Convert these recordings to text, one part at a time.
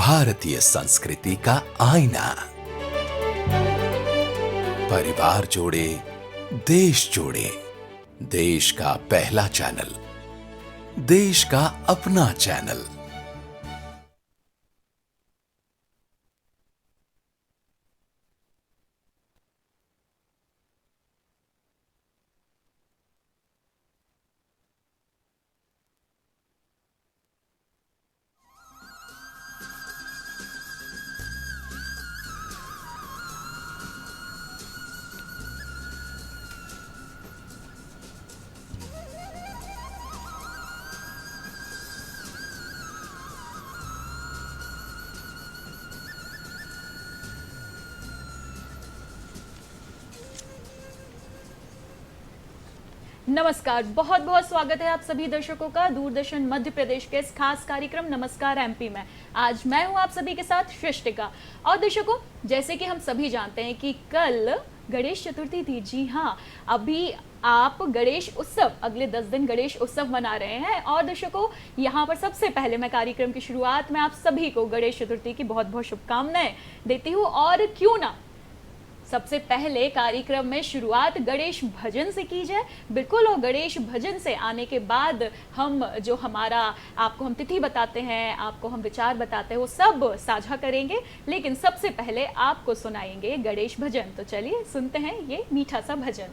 भारतीय संस्कृति का आईना। परिवार जोड़े, देश जोड़े। देश का पहला चैनल, देश का अपना चैनल। नमस्कार, बहुत बहुत स्वागत है आप सभी दर्शकों का दूरदर्शन मध्य प्रदेश के इस खास कार्यक्रम नमस्कार एमपी में। आज मैं हूं आप सभी के साथ सृष्टिका। और दर्शकों, जैसे कि हम सभी जानते हैं कि कल गणेश चतुर्थी थी। जी हाँ, अभी आप गणेश उत्सव, अगले 10 दिन गणेश उत्सव मना रहे हैं। और दर्शकों, यहाँ पर सबसे पहले मैं कार्यक्रम की शुरुआत में आप सभी को गणेश चतुर्थी की बहुत बहुत शुभकामनाएं देती हूँ। और क्यों ना सबसे पहले कार्यक्रम में शुरुआत गणेश भजन से की जाए। बिल्कुल, और गणेश भजन से आने के बाद हम जो हमारा आपको हम तिथि बताते हैं, आपको हम विचार बताते हैं, वो सब साझा करेंगे। लेकिन सबसे पहले आपको सुनाएंगे गणेश भजन। तो चलिए सुनते हैं ये मीठा सा भजन।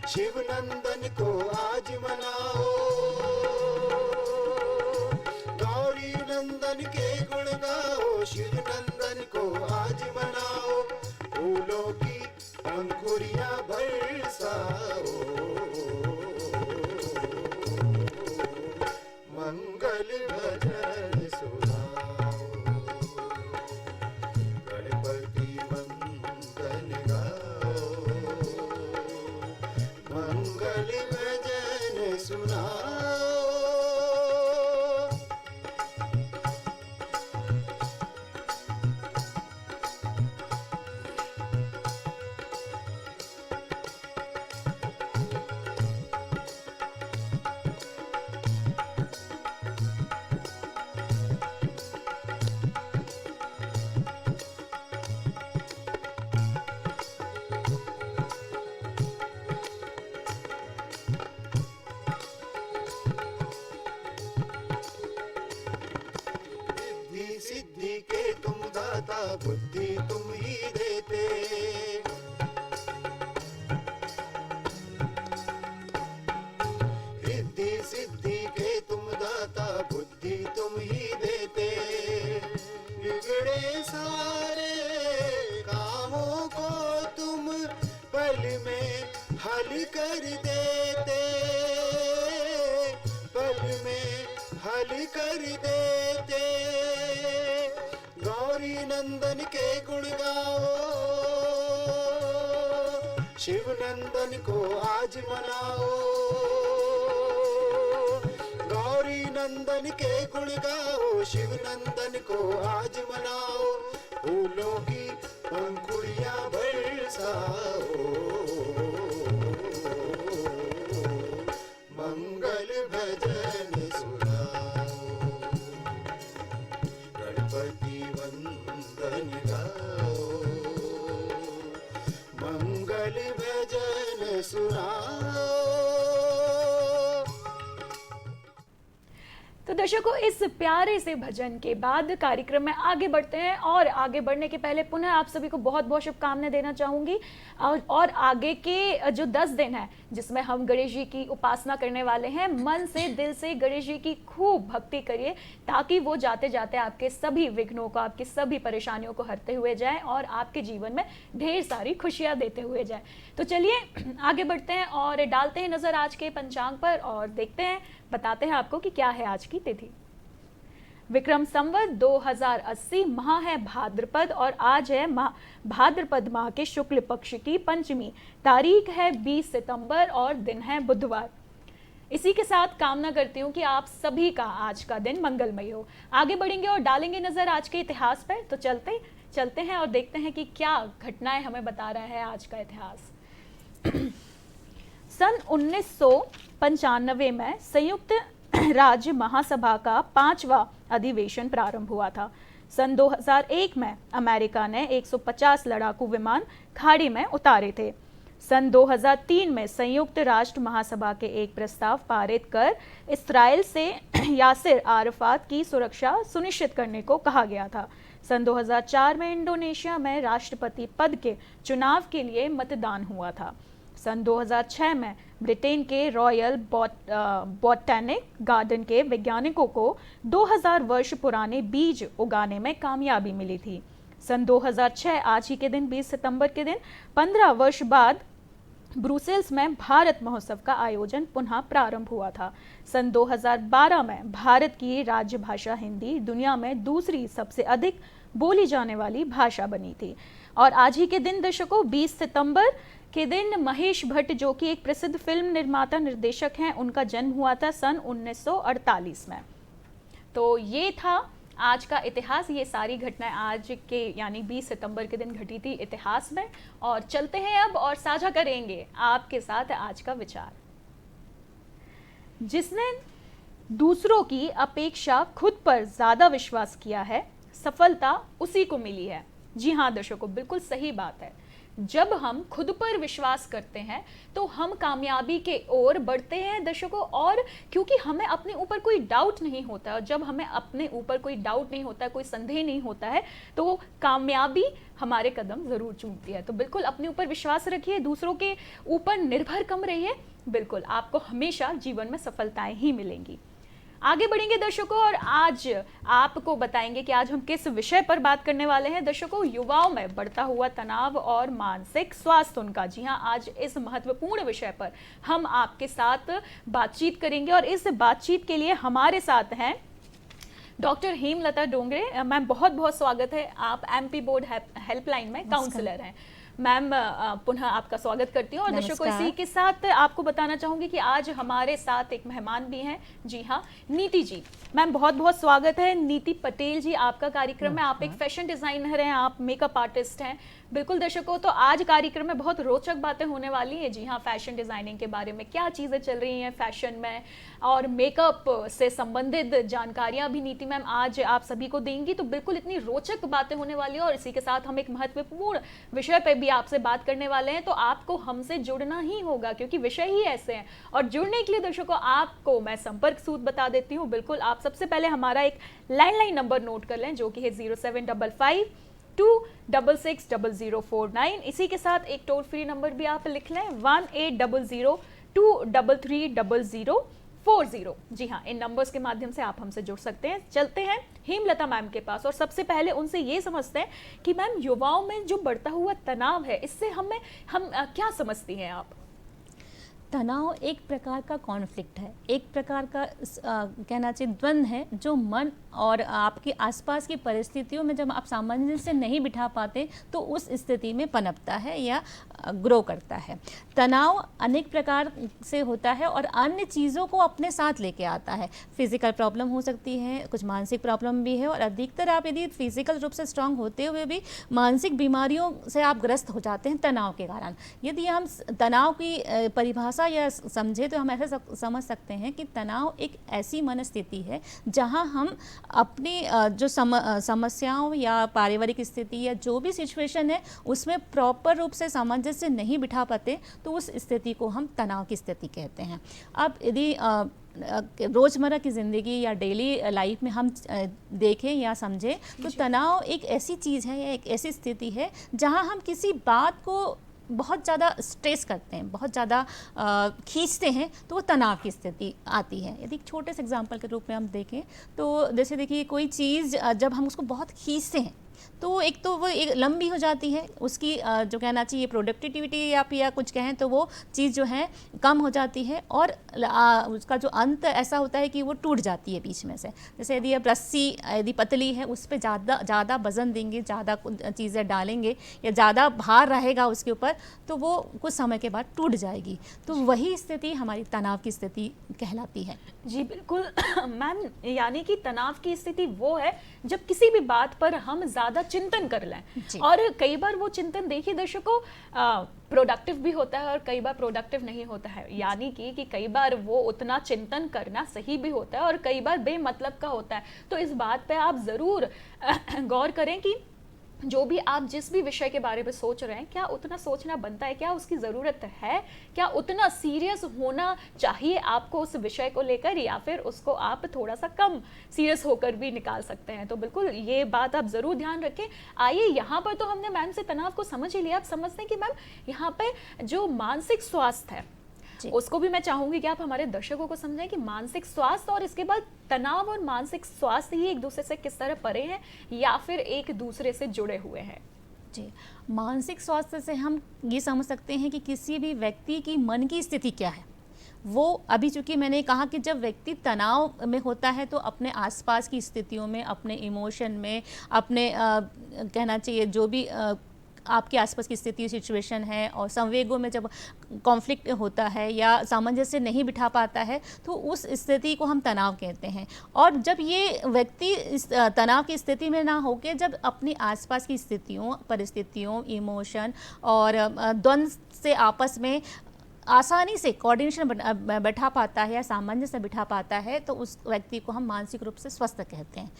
शिव नंदन को आज मनाओ, गौरी नंदन के गुण गाओ, शिव नंदन को आज मनाओ। फूलों पंखुड़ियां बरसाओ, मंगल भजन सुनाओ, गणपति वंदन गाओ, मंगल भजन सुनाओ। रिद्धि सिद्धि के तुम दाता, बुद्धि तुम ही देते, रिद्धि सिद्धि के तुम दाता, बुद्धि तुम ही देते, बिगड़े सारे कामों को तुम पल में हल कर देते, पल में हल कर देते। गौरी नंदन के गुण गाओ, शिव नंदन को आज मनाओ, गौरी नंदन के गुण गाओ, शिव नंदन को आज मनाओ, फूलों की पंखुड़ियां बरसाओ, मंगल भजन सुनाओ, गणपति वंदन गाओ, मंगल भजन सुनाओ। तो दर्शकों, इस प्यारे से भजन के बाद कार्यक्रम में आगे बढ़ते हैं और आगे बढ़ने के पहले पुनः आप सभी को बहुत बहुत शुभकामनाएं देना चाहूंगी। और आगे के जो 10 दिन है जिसमें हम गणेश जी की उपासना करने वाले हैं, मन से दिल से गणेश जी की खूब भक्ति करिए ताकि वो जाते जाते आपके सभी विघ्नों को, आपकी सभी परेशानियों को हरते हुए जाए और आपके जीवन में ढेर सारी खुशियां देते हुए जाए। तो चलिए आगे बढ़ते हैं और डालते हैं नजर आज के पंचांग पर और देखते हैं, बताते हैं आपको कि क्या है आज की तिथि। विक्रम संवत 2080, माह है भाद्रपद और आज है भाद्रपद माह के शुक्ल पक्ष की पंचमी, तारीख है 20 सितंबर और दिन है बुधवार। इसी के साथ कामना करती हूँ कि आप सभी का आज का दिन मंगलमय हो। आगे बढ़ेंगे और डालेंगे नजर आज के इतिहास पर। तो चलते हैं और देखते हैं कि क्या घटनाएं हमें बता रहा है आज का इतिहास। सन 1995 में संयुक्त राज्य महासभा का 5वां अधिवेशन प्रारंभ हुआ था। सन 2001 में अमेरिका ने 150 लड़ाकू विमान खाड़ी में उतारे थे। सन 2003 में संयुक्त राष्ट्र महासभा के एक प्रस्ताव पारित कर इस्राएल से यासिर आराफात की सुरक्षा सुनिश्चित करने को कहा गया था। सन 2004 में इंडोनेशिया में राष्ट्रपति पद के चुनाव के लिए मतदान हुआ था। सन 2006 में ब्रिटेन के रॉयल बॉटैनिक गार्डन के वैज्ञानिकों को 2000 वर्ष पुराने बीज उगाने में कामयाबी मिली थी। सन 2006 आज ही के दिन 20 सितंबर के दिन 15 वर्ष बाद ब्रुसेल्स में भारत महोत्सव का आयोजन पुनः प्रारंभ हुआ था। सन 2012 में भारत की राज्य भाषा हिंदी दुनिया में दूसरी सबसे अधिक बोली जाने वाली भाषा बनी थी। और आज ही के दिन दर्शकों 20 सितंबर के दिन महेश भट्ट, जो कि एक प्रसिद्ध फिल्म निर्माता निर्देशक हैं, उनका जन्म हुआ था सन 1948 में। तो ये था आज का इतिहास। ये सारी घटनाएं आज के यानी 20 सितंबर के दिन घटी थी इतिहास में। और चलते हैं अब और साझा करेंगे आपके साथ आज का विचार। जिसने दूसरों की अपेक्षा खुद पर ज्यादा विश्वास किया है, सफलता उसी को मिली है। जी हाँ दर्शकों, बिल्कुल सही बात है। जब हम खुद पर विश्वास करते हैं तो हम कामयाबी के ओर बढ़ते हैं दर्शकों। और क्योंकि हमें अपने ऊपर कोई डाउट नहीं होता, और जब हमें अपने ऊपर कोई डाउट नहीं होता, कोई संदेह नहीं होता है, तो कामयाबी हमारे कदम जरूर चूमती है। तो बिल्कुल अपने ऊपर विश्वास रखिए, दूसरों के ऊपर निर्भर कम रहिए। बिल्कुल आपको हमेशा जीवन में सफलताएं ही मिलेंगी। आगे बढ़ेंगे दर्शकों, और आज आपको बताएंगे कि आज हम किस विषय पर बात करने वाले हैं दर्शकों। युवाओं में बढ़ता हुआ तनाव और मानसिक स्वास्थ्य उनका। जी हाँ, आज इस महत्वपूर्ण विषय पर हम आपके साथ बातचीत करेंगे, और इस बातचीत के लिए हमारे साथ हैं डॉक्टर हेमलता डोंगरे। मैम, बहुत बहुत स्वागत है। आप एमपी बोर्ड हेल्पलाइन में काउंसलर हैं। मैम, पुनः आपका स्वागत करती हूँ। और दर्शकों, इसी के साथ आपको बताना चाहूंगी कि आज हमारे साथ एक मेहमान भी हैं। जी हाँ, नीति जी। मैम, बहुत बहुत स्वागत है। नीति पटेल जी, आपका कार्यक्रम है। आप एक फैशन डिजाइनर हैं, आप मेकअप आर्टिस्ट हैं। बिल्कुल दर्शकों, तो आज कार्यक्रम में बहुत रोचक बातें होने वाली हैं। जी हाँ, फैशन डिजाइनिंग के बारे में क्या चीज़ें चल रही हैं फैशन में, और मेकअप से संबंधित जानकारियां भी नीति मैम आज आप सभी को देंगी। तो बिल्कुल इतनी रोचक बातें होने वाली है, और इसी के साथ हम एक महत्वपूर्ण विषय पर भी आपसे बात करने वाले हैं। तो आपको हमसे जुड़ना ही होगा, क्योंकि विषय ही ऐसे हैं। और जुड़ने के लिए दर्शकों, आपको मैं संपर्क सूत्र बता देती हूँ। बिल्कुल, आप सबसे पहले हमारा एक लैंडलाइन नंबर नोट कर लें, जो कि है 0755 2660049। इसी के साथ एक टोल फ्री नंबर भी आप लिख लें, 1800233040। जी हाँ, इन नंबर्स के माध्यम से आप हमसे जुड़ सकते हैं। चलते हैं हेमलता मैम के पास, और सबसे पहले उनसे ये समझते हैं कि मैम, युवाओं में जो बढ़ता हुआ तनाव है, इससे हम क्या समझती हैं आप? तनाव एक प्रकार का कॉन्फ्लिक्ट है, एक प्रकार का कहना चाहिए द्वंद्व है, जो मन और आपके आसपास की परिस्थितियों में जब आप सामंजस्य नहीं बिठा पाते तो उस स्थिति में पनपता है या ग्रो करता है। तनाव अनेक प्रकार से होता है और अन्य चीज़ों को अपने साथ लेके आता है। फिजिकल प्रॉब्लम हो सकती है, कुछ मानसिक प्रॉब्लम भी है, और अधिकतर आप यदि फिजिकल रूप से स्ट्रांग होते हुए भी मानसिक बीमारियों से आप ग्रस्त हो जाते हैं तनाव के कारण। यदि हम तनाव की परिभाषा या समझे तो हम ऐसे समझ सकते हैं कि तनाव एक ऐसी मनस्थिति है जहां हम अपनी जो समस्याओं या पारिवारिक स्थिति या जो भी सिचुएशन है उसमें प्रॉपर रूप से सामंजस्य नहीं बिठा पाते, तो उस स्थिति को हम तनाव की स्थिति कहते हैं। अब यदि रोज़मर्रा की ज़िंदगी या डेली लाइफ में हम देखें या समझें तो तनाव एक ऐसी चीज़ है या एक ऐसी स्थिति है जहां हम किसी बात को बहुत ज़्यादा स्ट्रेस करते हैं, बहुत ज़्यादा खींचते हैं, तो वो तनाव की स्थिति आती है। यदि एक छोटे से एग्जांपल के रूप में हम देखें तो जैसे देखिए, कोई चीज़ जब हम उसको बहुत खींचते हैं तो एक तो वो एक लंबी हो जाती है, उसकी जो कहना चाहिए प्रोडक्टिविटी या कुछ कहें तो वो चीज़ जो है कम हो जाती है, और उसका जो अंत ऐसा होता है कि वो टूट जाती है बीच में से। जैसे यदि आप रस्सी यदि पतली है, उस पर ज़्यादा वज़न देंगे, ज़्यादा चीज़ें डालेंगे या ज़्यादा भार रहेगा उसके ऊपर, तो वो कुछ समय के बाद टूट जाएगी। तो वही स्थिति हमारी तनाव की स्थिति कहलाती है। जी बिल्कुल मैम, यानी कि तनाव की स्थिति वो है जब किसी भी बात पर हम ज़्यादा चिंतन कर लें, और कई बार वो चिंतन देखिए दर्शकों प्रोडक्टिव भी होता है और कई बार प्रोडक्टिव नहीं होता है। यानी कि कई बार वो उतना चिंतन करना सही भी होता है और कई बार बेमतलब का होता है। तो इस बात पे आप ज़रूर गौर करें कि जो भी आप जिस भी विषय के बारे में सोच रहे हैं, क्या उतना सोचना बनता है, क्या उसकी ज़रूरत है, क्या उतना सीरियस होना चाहिए आपको उस विषय को लेकर, या फिर उसको आप थोड़ा सा कम सीरियस होकर भी निकाल सकते हैं। तो बिल्कुल ये बात आप ज़रूर ध्यान रखें। आइए, यहाँ पर तो हमने मैम से तनाव को समझ ही लिया। आप समझते हैं कि मैम यहाँ पे जो मानसिक स्वास्थ्य है उसको भी मैं चाहूंगी कि आप हमारे दर्शकों को समझें कि मानसिक स्वास्थ्य और इसके बाद तनाव और मानसिक स्वास्थ्य ही एक दूसरे से किस तरह परे हैं या फिर एक दूसरे से जुड़े हुए हैं। जी, मानसिक स्वास्थ्य से हम ये समझ सकते हैं कि किसी भी व्यक्ति की मन की स्थिति क्या है। वो अभी चूँकि मैंने कहा कि जब व्यक्ति तनाव में होता है तो अपने आसपास की स्थितियों में, अपने इमोशन में, अपने कहना चाहिए जो भी आपके आसपास की स्थिति सिचुएशन है और संवेगों में जब कॉन्फ्लिक्ट होता है या सामंजस्य नहीं बिठा पाता है, तो उस स्थिति को हम तनाव कहते हैं। और जब ये व्यक्ति इस तनाव की स्थिति में ना होकर जब अपनी आसपास की स्थितियों, परिस्थितियों, इमोशन और द्वंद्व से आपस में आसानी से कोऑर्डिनेशन बैठा पाता है या सामंजस्य बिठा पाता है, तो उस व्यक्ति को हम मानसिक रूप से स्वस्थ कहते हैं।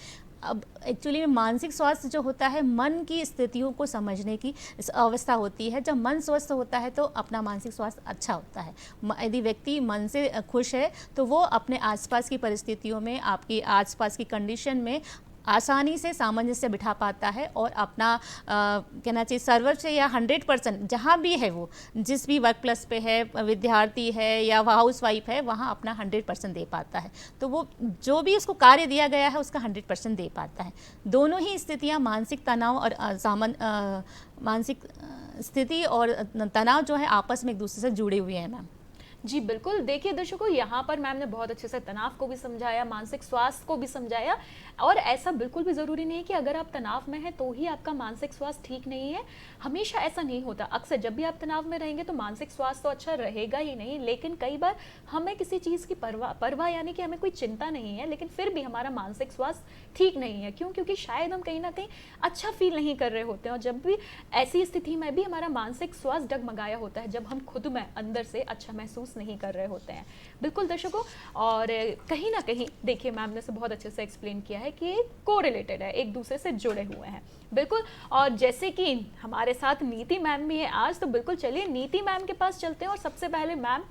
अब एक्चुअली में मानसिक स्वास्थ्य जो होता है मन की स्थितियों को समझने की अवस्था होती है। जब मन स्वस्थ होता है तो अपना मानसिक स्वास्थ्य अच्छा होता है। यदि व्यक्ति मन से खुश है तो वो अपने आसपास की परिस्थितियों में, आपकी आसपास की कंडीशन में आसानी से सामंजस्य बिठा पाता है और अपना कहना चाहिए सर्वर से या 100% जहाँ भी है वो, जिस भी वर्क प्लेस पे है, विद्यार्थी है या हाउस वाइफ है, वहाँ अपना 100% दे पाता है। तो वो जो भी उसको कार्य दिया गया है उसका 100% दे पाता है। दोनों ही स्थितियाँ मानसिक तनाव और मानसिक स्थिति और तनाव जो है आपस में एक दूसरे से जुड़े हुए हैं मैम। जी बिल्कुल, देखिए दर्शकों, यहाँ पर मैम ने बहुत अच्छे से तनाव को भी समझाया, मानसिक स्वास्थ्य को भी समझाया। और ऐसा बिल्कुल भी ज़रूरी नहीं है कि अगर आप तनाव में हैं तो ही आपका मानसिक स्वास्थ्य ठीक नहीं है। हमेशा ऐसा नहीं होता। अक्सर जब भी आप तनाव में रहेंगे तो मानसिक स्वास्थ्य तो अच्छा रहेगा ही नहीं, लेकिन कई बार हमें किसी चीज़ की परवाह यानी कि हमें कोई चिंता नहीं है, लेकिन फिर भी हमारा मानसिक स्वास्थ्य ठीक नहीं है। क्यों? क्योंकि शायद हम कहीं ना कहीं अच्छा फील नहीं कर रहे होते हैं। और जब भी ऐसी स्थिति में भी हमारा मानसिक स्वास्थ्य डगमगाया होता है, जब हम खुद में अंदर से अच्छा महसूस नहीं कर रहे होते हैं। बिल्कुल दर्शकों, और कहीं ना कहीं देखिए मैम ने से बहुत अच्छे से एक्सप्लेन किया है कि कोरिलेटेड है, एक दूसरे से जुड़े हुए हैं। बिल्कुल। और जैसे कि हमारे साथ नीति मैम भी है आज, तो बिल्कुल चलिए नीति मैम के पास चलते हैं। और सबसे पहले मैम,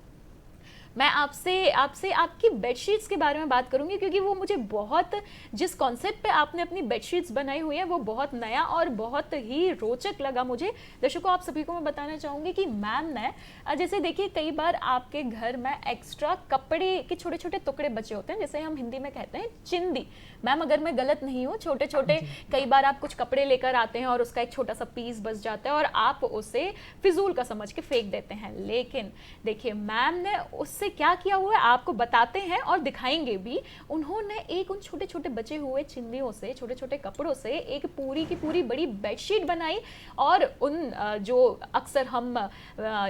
मैं आपसे आपकी बेडशीट्स के बारे में बात करूंगी, क्योंकि वो मुझे बहुत, जिस कॉन्सेप्ट पे आपने अपनी बेडशीट्स बनाई हुई है वो बहुत नया और बहुत ही रोचक लगा मुझे। दर्शकों, आप सभी को मैं बताना चाहूँगी कि मैम ने, जैसे देखिए कई बार आपके घर में एक्स्ट्रा कपड़े के छोटे छोटे टुकड़े बचे होते हैं, जैसे हम हिंदी में कहते हैं चिंदी। मैम अगर मैं गलत नहीं हूँ, छोटे छोटे कई बार आप कुछ कपड़े लेकर आते हैं और उसका एक छोटा सा पीस बच जाता है और आप उसे फिजूल का समझ के फेंक देते हैं। लेकिन देखिए मैम ने उससे क्या किया हुआ है आपको बताते हैं और दिखाएंगे भी। उन्होंने एक उन छोटे छोटे बचे हुए चिंदियों से, छोटे छोटे कपड़ों से एक पूरी की पूरी बड़ी बेडशीट बनाई और उन जो अक्सर हम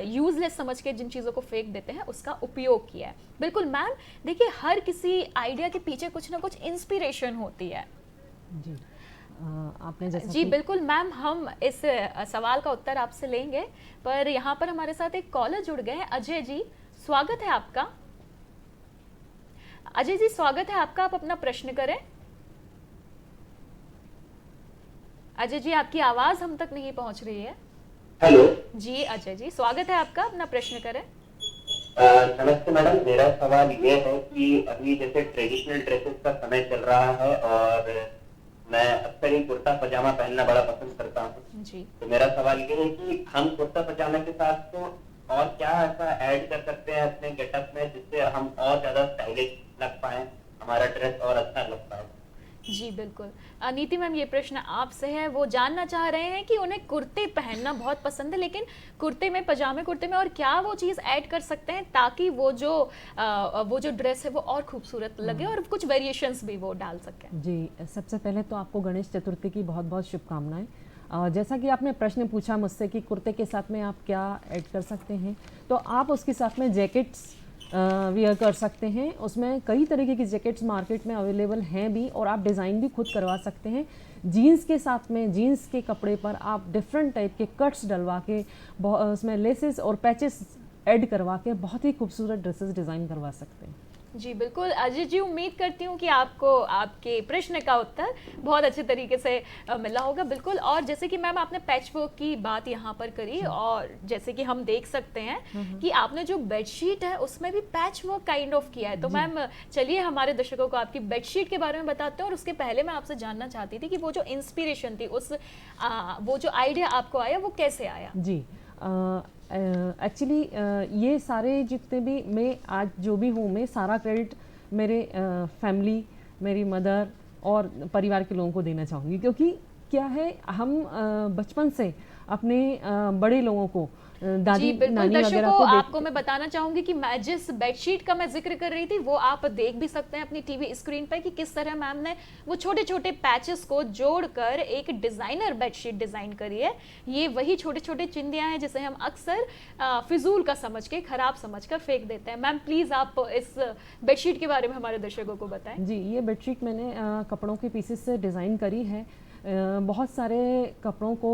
यूजलेस समझ के जिन चीज़ों को फेंक देते हैं उसका उपयोग किया है। बिल्कुल मैम, देखिए हर किसी आइडिया के पीछे कुछ ना कुछ इंस्पिरेशन होती है। जी आपने जैसा जी बिल्कुल मैम, हम इस सवाल का उत्तर आपसे लेंगे, पर यहाँ पर हमारे साथ एक कॉलर जुड़ गए हैं। अजय जी, स्वागत है आपका। अजय जी स्वागत है आपका, आप अपना प्रश्न करें। अजय जी, आपकी आवाज हम तक नहीं पहुंच रही है। हेलो जी अजय जी, स्वागत है आपका, अपना प्रश्न करें। नमस्ते मैडम, मेरा सवाल ये है कि अभी जैसे ट्रेडिशनल ड्रेसेस का समय चल रहा है और मैं अक्सर ही कुर्ता पजामा पहनना बड़ा पसंद करता हूँ। जी तो मेरा सवाल ये है कि हम कुर्ता पजामा के साथ तो और क्या ऐसा ऐड कर सकते हैं अपने गेटअप में जिससे हम और ज्यादा स्टाइलिश लग पाए, हमारा ड्रेस और अच्छा लग पाए। जी बिल्कुल। नीति मैम, ये प्रश्न आपसे है। वो जानना चाह रहे हैं कि उन्हें कुर्ते पहनना बहुत पसंद है, लेकिन कुर्ते में, पजामे कुर्ते में और क्या वो चीज़ ऐड कर सकते हैं ताकि वो जो ड्रेस है वो और खूबसूरत लगे और कुछ वेरिएशंस भी वो डाल सकें। जी, सबसे पहले तो आपको गणेश चतुर्थी की बहुत बहुत शुभकामनाएं। जैसा कि आपने प्रश्न पूछा मुझसे कि कुर्ते के साथ में आप क्या ऐड कर सकते हैं, तो आप उसके साथ में जैकेट्स वियर कर सकते हैं। उसमें कई तरीके की जैकेट्स मार्केट में अवेलेबल हैं भी और आप डिज़ाइन भी खुद करवा सकते हैं। जीन्स के साथ में, जीन्स के कपड़े पर आप डिफरेंट टाइप के कट्स डलवा के, उसमें लेसेस और पैचेस ऐड करवा के बहुत ही खूबसूरत ड्रेसेस डिज़ाइन करवा सकते हैं। जी बिल्कुल अजय जी, उम्मीद करती हूँ कि आपको आपके प्रश्न का उत्तर बहुत अच्छे तरीके से मिला होगा। बिल्कुल। और जैसे कि मैम आपने पैच वर्क की बात यहाँ पर करी, और जैसे कि हम देख सकते हैं कि आपने जो बेडशीट है उसमें भी पैच वर्क काइंड ऑफ किया है। तो मैम चलिए हमारे दर्शकों को आपकी बेडशीट के बारे में बताते हैं। और उसके पहले मैं आपसे जानना चाहती थी कि वो जो इंस्पिरेशन थी, वो जो आइडिया आपको आया वो कैसे आया? जी, एक्चुअली ये सारे जितने भी मैं आज जो भी हूँ, मैं सारा क्रेडिट मेरे फैमिली, मेरी मदर और परिवार के लोगों को देना चाहूँगी। क्योंकि क्या है, हम बचपन से अपने बड़े लोगों को, दादी नानी वगैरह को आपको मैं बताना चाहूंगी कि मैं जिस बेडशीट का मैं जिक्र कर रही थी वो आप देख भी सकते हैं अपनी टीवी स्क्रीन पर कि किस तरह मैम ने वो छोटे छोटे पैचेस को जोड़कर एक डिजाइनर बेडशीट डिजाइन करी है। ये वही छोटे छोटे चिंदियां हैं जिसे हम अक्सर फिजूल का समझ के, खराब समझ कर फेंक देते हैं। मैम प्लीज आप इस बेडशीट के बारे में हमारे दर्शकों को बताएं। जी, ये बेडशीट मैंने कपड़ों के पीसेस से डिज़ाइन करी है। बहुत सारे कपड़ों को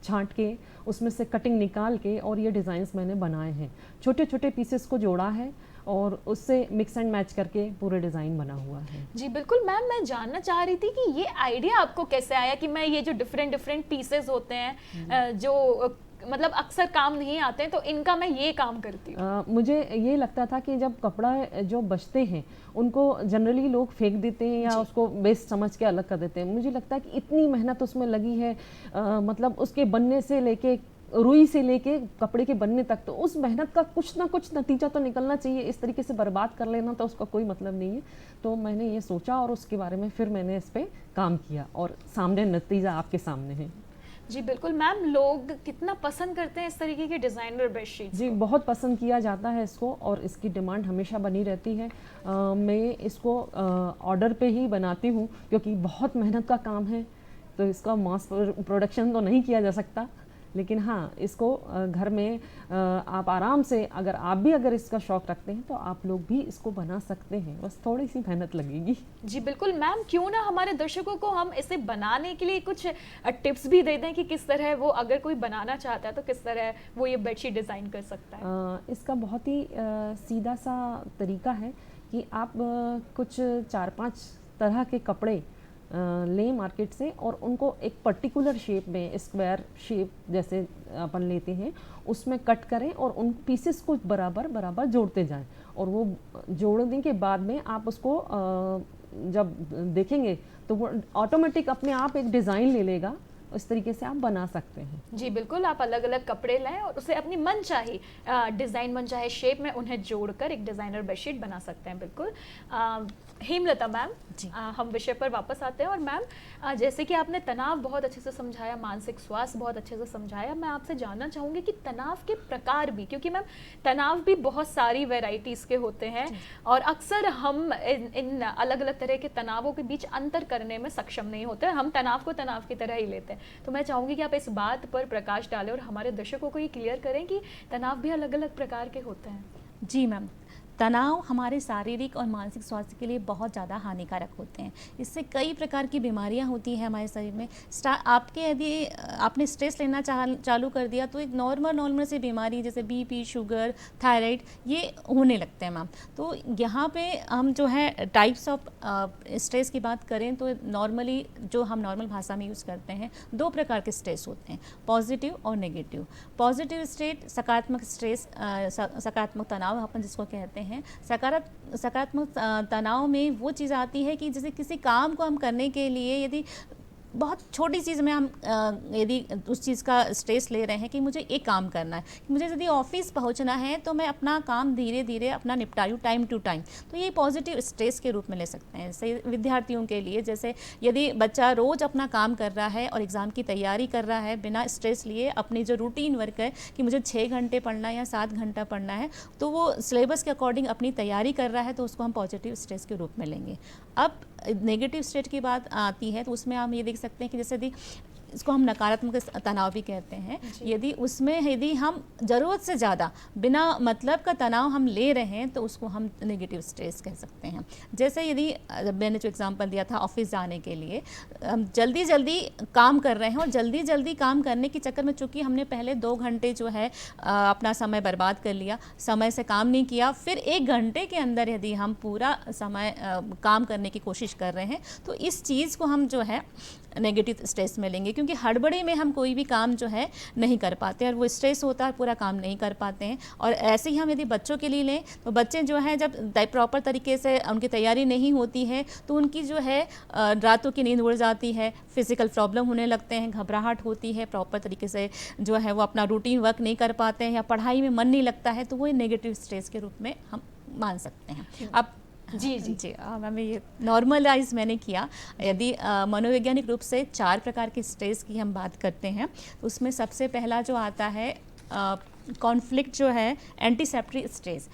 छांट के उसमें से कटिंग निकाल के और ये डिज़ाइंस मैंने बनाए हैं। छोटे छोटे पीसेस को जोड़ा है और उससे मिक्स एंड मैच करके पूरे डिज़ाइन बना हुआ है। जी बिल्कुल मैम, मैं जानना चाह रही थी कि ये आइडिया आपको कैसे आया कि मैं ये जो डिफरेंट डिफरेंट पीसेस होते हैं, जो मतलब अक्सर काम नहीं आते हैं, तो इनका मैं ये काम करती हूँ। मुझे ये लगता था कि जब कपड़ा जो बचते हैं उनको जनरली लोग फेंक देते हैं या उसको वेस्ट समझ के अलग कर देते हैं। मुझे लगता है कि इतनी मेहनत उसमें लगी है, मतलब उसके बनने से लेके रुई से लेके कपड़े के बनने तक, तो उस मेहनत का कुछ ना कुछ नतीजा तो निकलना चाहिए। इस तरीके से बर्बाद कर लेना तो उसका कोई मतलब नहीं है। तो मैंने ये सोचा और उसके बारे में फिर मैंने इस पर काम किया और सामने नतीजा आपके सामने है। जी बिल्कुल मैम, लोग कितना पसंद करते हैं इस तरीके के डिज़ाइनर बेडशीट? जी बहुत पसंद किया जाता है इसको और इसकी डिमांड हमेशा बनी रहती है। मैं इसको ऑर्डर पे ही बनाती हूँ क्योंकि बहुत मेहनत का काम है, तो इसका मास प्रोडक्शन तो नहीं किया जा सकता। लेकिन हाँ, इसको घर में आप आराम से, अगर इसका शौक़ रखते हैं तो आप लोग भी इसको बना सकते हैं, बस थोड़ी सी मेहनत लगेगी। जी बिल्कुल मैम, क्यों ना हमारे दर्शकों को हम इसे बनाने के लिए कुछ टिप्स भी दे दें कि किस तरह वो, अगर कोई बनाना चाहता है तो किस तरह वो ये बेडशीट डिज़ाइन कर सकता है। इसका बहुत ही सीधा सा तरीका है कि आप कुछ 4-5 तरह के कपड़े लें मार्केट से और उनको एक पर्टिकुलर शेप में, स्क्वायर शेप जैसे अपन लेते हैं, उसमें कट करें और उन पीसेस को बराबर बराबर जोड़ते जाएं। और वो जोड़ने के बाद में आप उसको जब देखेंगे तो वो ऑटोमेटिक अपने आप एक डिज़ाइन ले लेगा। इस तरीके से आप बना सकते हैं। जी बिल्कुल, आप अलग अलग कपड़े लें और उसे अपनी मनचाही डिज़ाइन, मनचाहे शेप में उन्हें जोड़कर एक डिज़ाइनर बेडशीट बना सकते हैं। बिल्कुल। हेमलता मैम, हम विषय पर वापस आते हैं। और मैम, जैसे कि आपने तनाव बहुत अच्छे से समझाया, मानसिक स्वास्थ्य बहुत अच्छे से समझाया, मैं आपसे जानना चाहूँगी कि तनाव के प्रकार भी, क्योंकि मैम तनाव भी बहुत सारी वेराइटीज़ के होते हैं और अक्सर हम इन अलग अलग तरह के तनावों के बीच अंतर करने में सक्षम नहीं होते। हम तनाव को तनाव की तरह ही लेते हैं। तो मैं चाहूँगी कि आप इस बात पर प्रकाश डालें और हमारे दर्शकों को ये क्लियर करें कि तनाव भी अलग अलग प्रकार के होते हैं। जी मैम, तनाव हमारे शारीरिक और मानसिक स्वास्थ्य के लिए बहुत ज़्यादा हानिकारक होते हैं। इससे कई प्रकार की बीमारियां होती हैं हमारे शरीर में। यदि आपने स्ट्रेस लेना चालू कर दिया तो एक नॉर्मल सी बीमारी जैसे बीपी, शुगर, थायराइड, ये होने लगते हैं मैम। तो यहाँ पे हम जो है टाइप्स ऑफ स्ट्रेस की बात करें तो नॉर्मली जो हम नॉर्मल भाषा में यूज़ करते हैं, 2 प्रकार के स्ट्रेस होते हैं, पॉजिटिव और नेगेटिव। पॉजिटिव स्टेट सकारात्मक स्ट्रेस, सकारात्मक तनाव अपन जिसको कहते हैं। सकारात्मक तनाव में वो चीज़ आती है कि जैसे किसी काम को हम करने के लिए यदि बहुत छोटी चीज़ में हम यदि उस चीज़ का स्ट्रेस ले रहे हैं कि मुझे एक काम करना है, मुझे यदि ऑफिस पहुंचना है तो मैं अपना काम धीरे धीरे अपना निपटाऊँ टाइम टू टाइम, तो ये पॉजिटिव स्ट्रेस के रूप में ले सकते हैं। जैसे विद्यार्थियों के लिए, जैसे यदि बच्चा रोज़ अपना काम कर रहा है और एग्ज़ाम की तैयारी कर रहा है बिना स्ट्रेस लिए, अपनी जो रूटीन वर्क है कि मुझे 6 घंटे पढ़ना है या 7 घंटा पढ़ना है, तो वो सिलेबस के अकॉर्डिंग अपनी तैयारी कर रहा है, तो उसको हम पॉजिटिव स्ट्रेस के रूप में लेंगे। अब नेगेटिव स्टेट की बात आती है तो उसमें हम ये देख सकते हैं कि जैसे यदि इसको हम नकारात्मक तनाव भी कहते हैं, यदि हम ज़रूरत से ज़्यादा बिना मतलब का तनाव हम ले रहे हैं तो उसको हम नेगेटिव स्ट्रेस कह सकते हैं। जैसे यदि मैंने जो एग्जांपल दिया था ऑफिस जाने के लिए, हम जल्दी जल्दी काम कर रहे हैं और जल्दी जल्दी काम करने के चक्कर में चूँकि हमने पहले 2 घंटे जो है अपना समय बर्बाद कर लिया, समय से काम नहीं किया, फिर 1 घंटे के अंदर यदि हम पूरा समय काम करने की कोशिश कर रहे हैं तो इस चीज़ को हम जो है नेगेटिव स्ट्रेस में लेंगे, क्योंकि हड़बड़ी में हम कोई भी काम जो है नहीं कर पाते और वो स्ट्रेस होता है, पूरा काम नहीं कर पाते हैं। और ऐसे ही हम यदि बच्चों के लिए लें तो बच्चे जो हैं जब प्रॉपर तरीके से उनकी तैयारी नहीं होती है तो उनकी जो है रातों की नींद उड़ जाती है, फिजिकल प्रॉब्लम होने लगते हैं, घबराहट होती है, प्रॉपर तरीके से जो है वो अपना रूटीन वर्क नहीं कर पाते हैं या पढ़ाई में मन नहीं लगता है, तो वो नेगेटिव स्ट्रेस के रूप में हम मान सकते हैं। अब जी मैम, ये नॉर्मलाइज मैंने किया। यदि मनोवैज्ञानिक रूप से 4 प्रकार के स्ट्रेस की हम बात करते हैं तो उसमें सबसे पहला जो आता है कॉन्फ्लिक्ट जो है, एंटीसेप्टरी स्ट्रेस।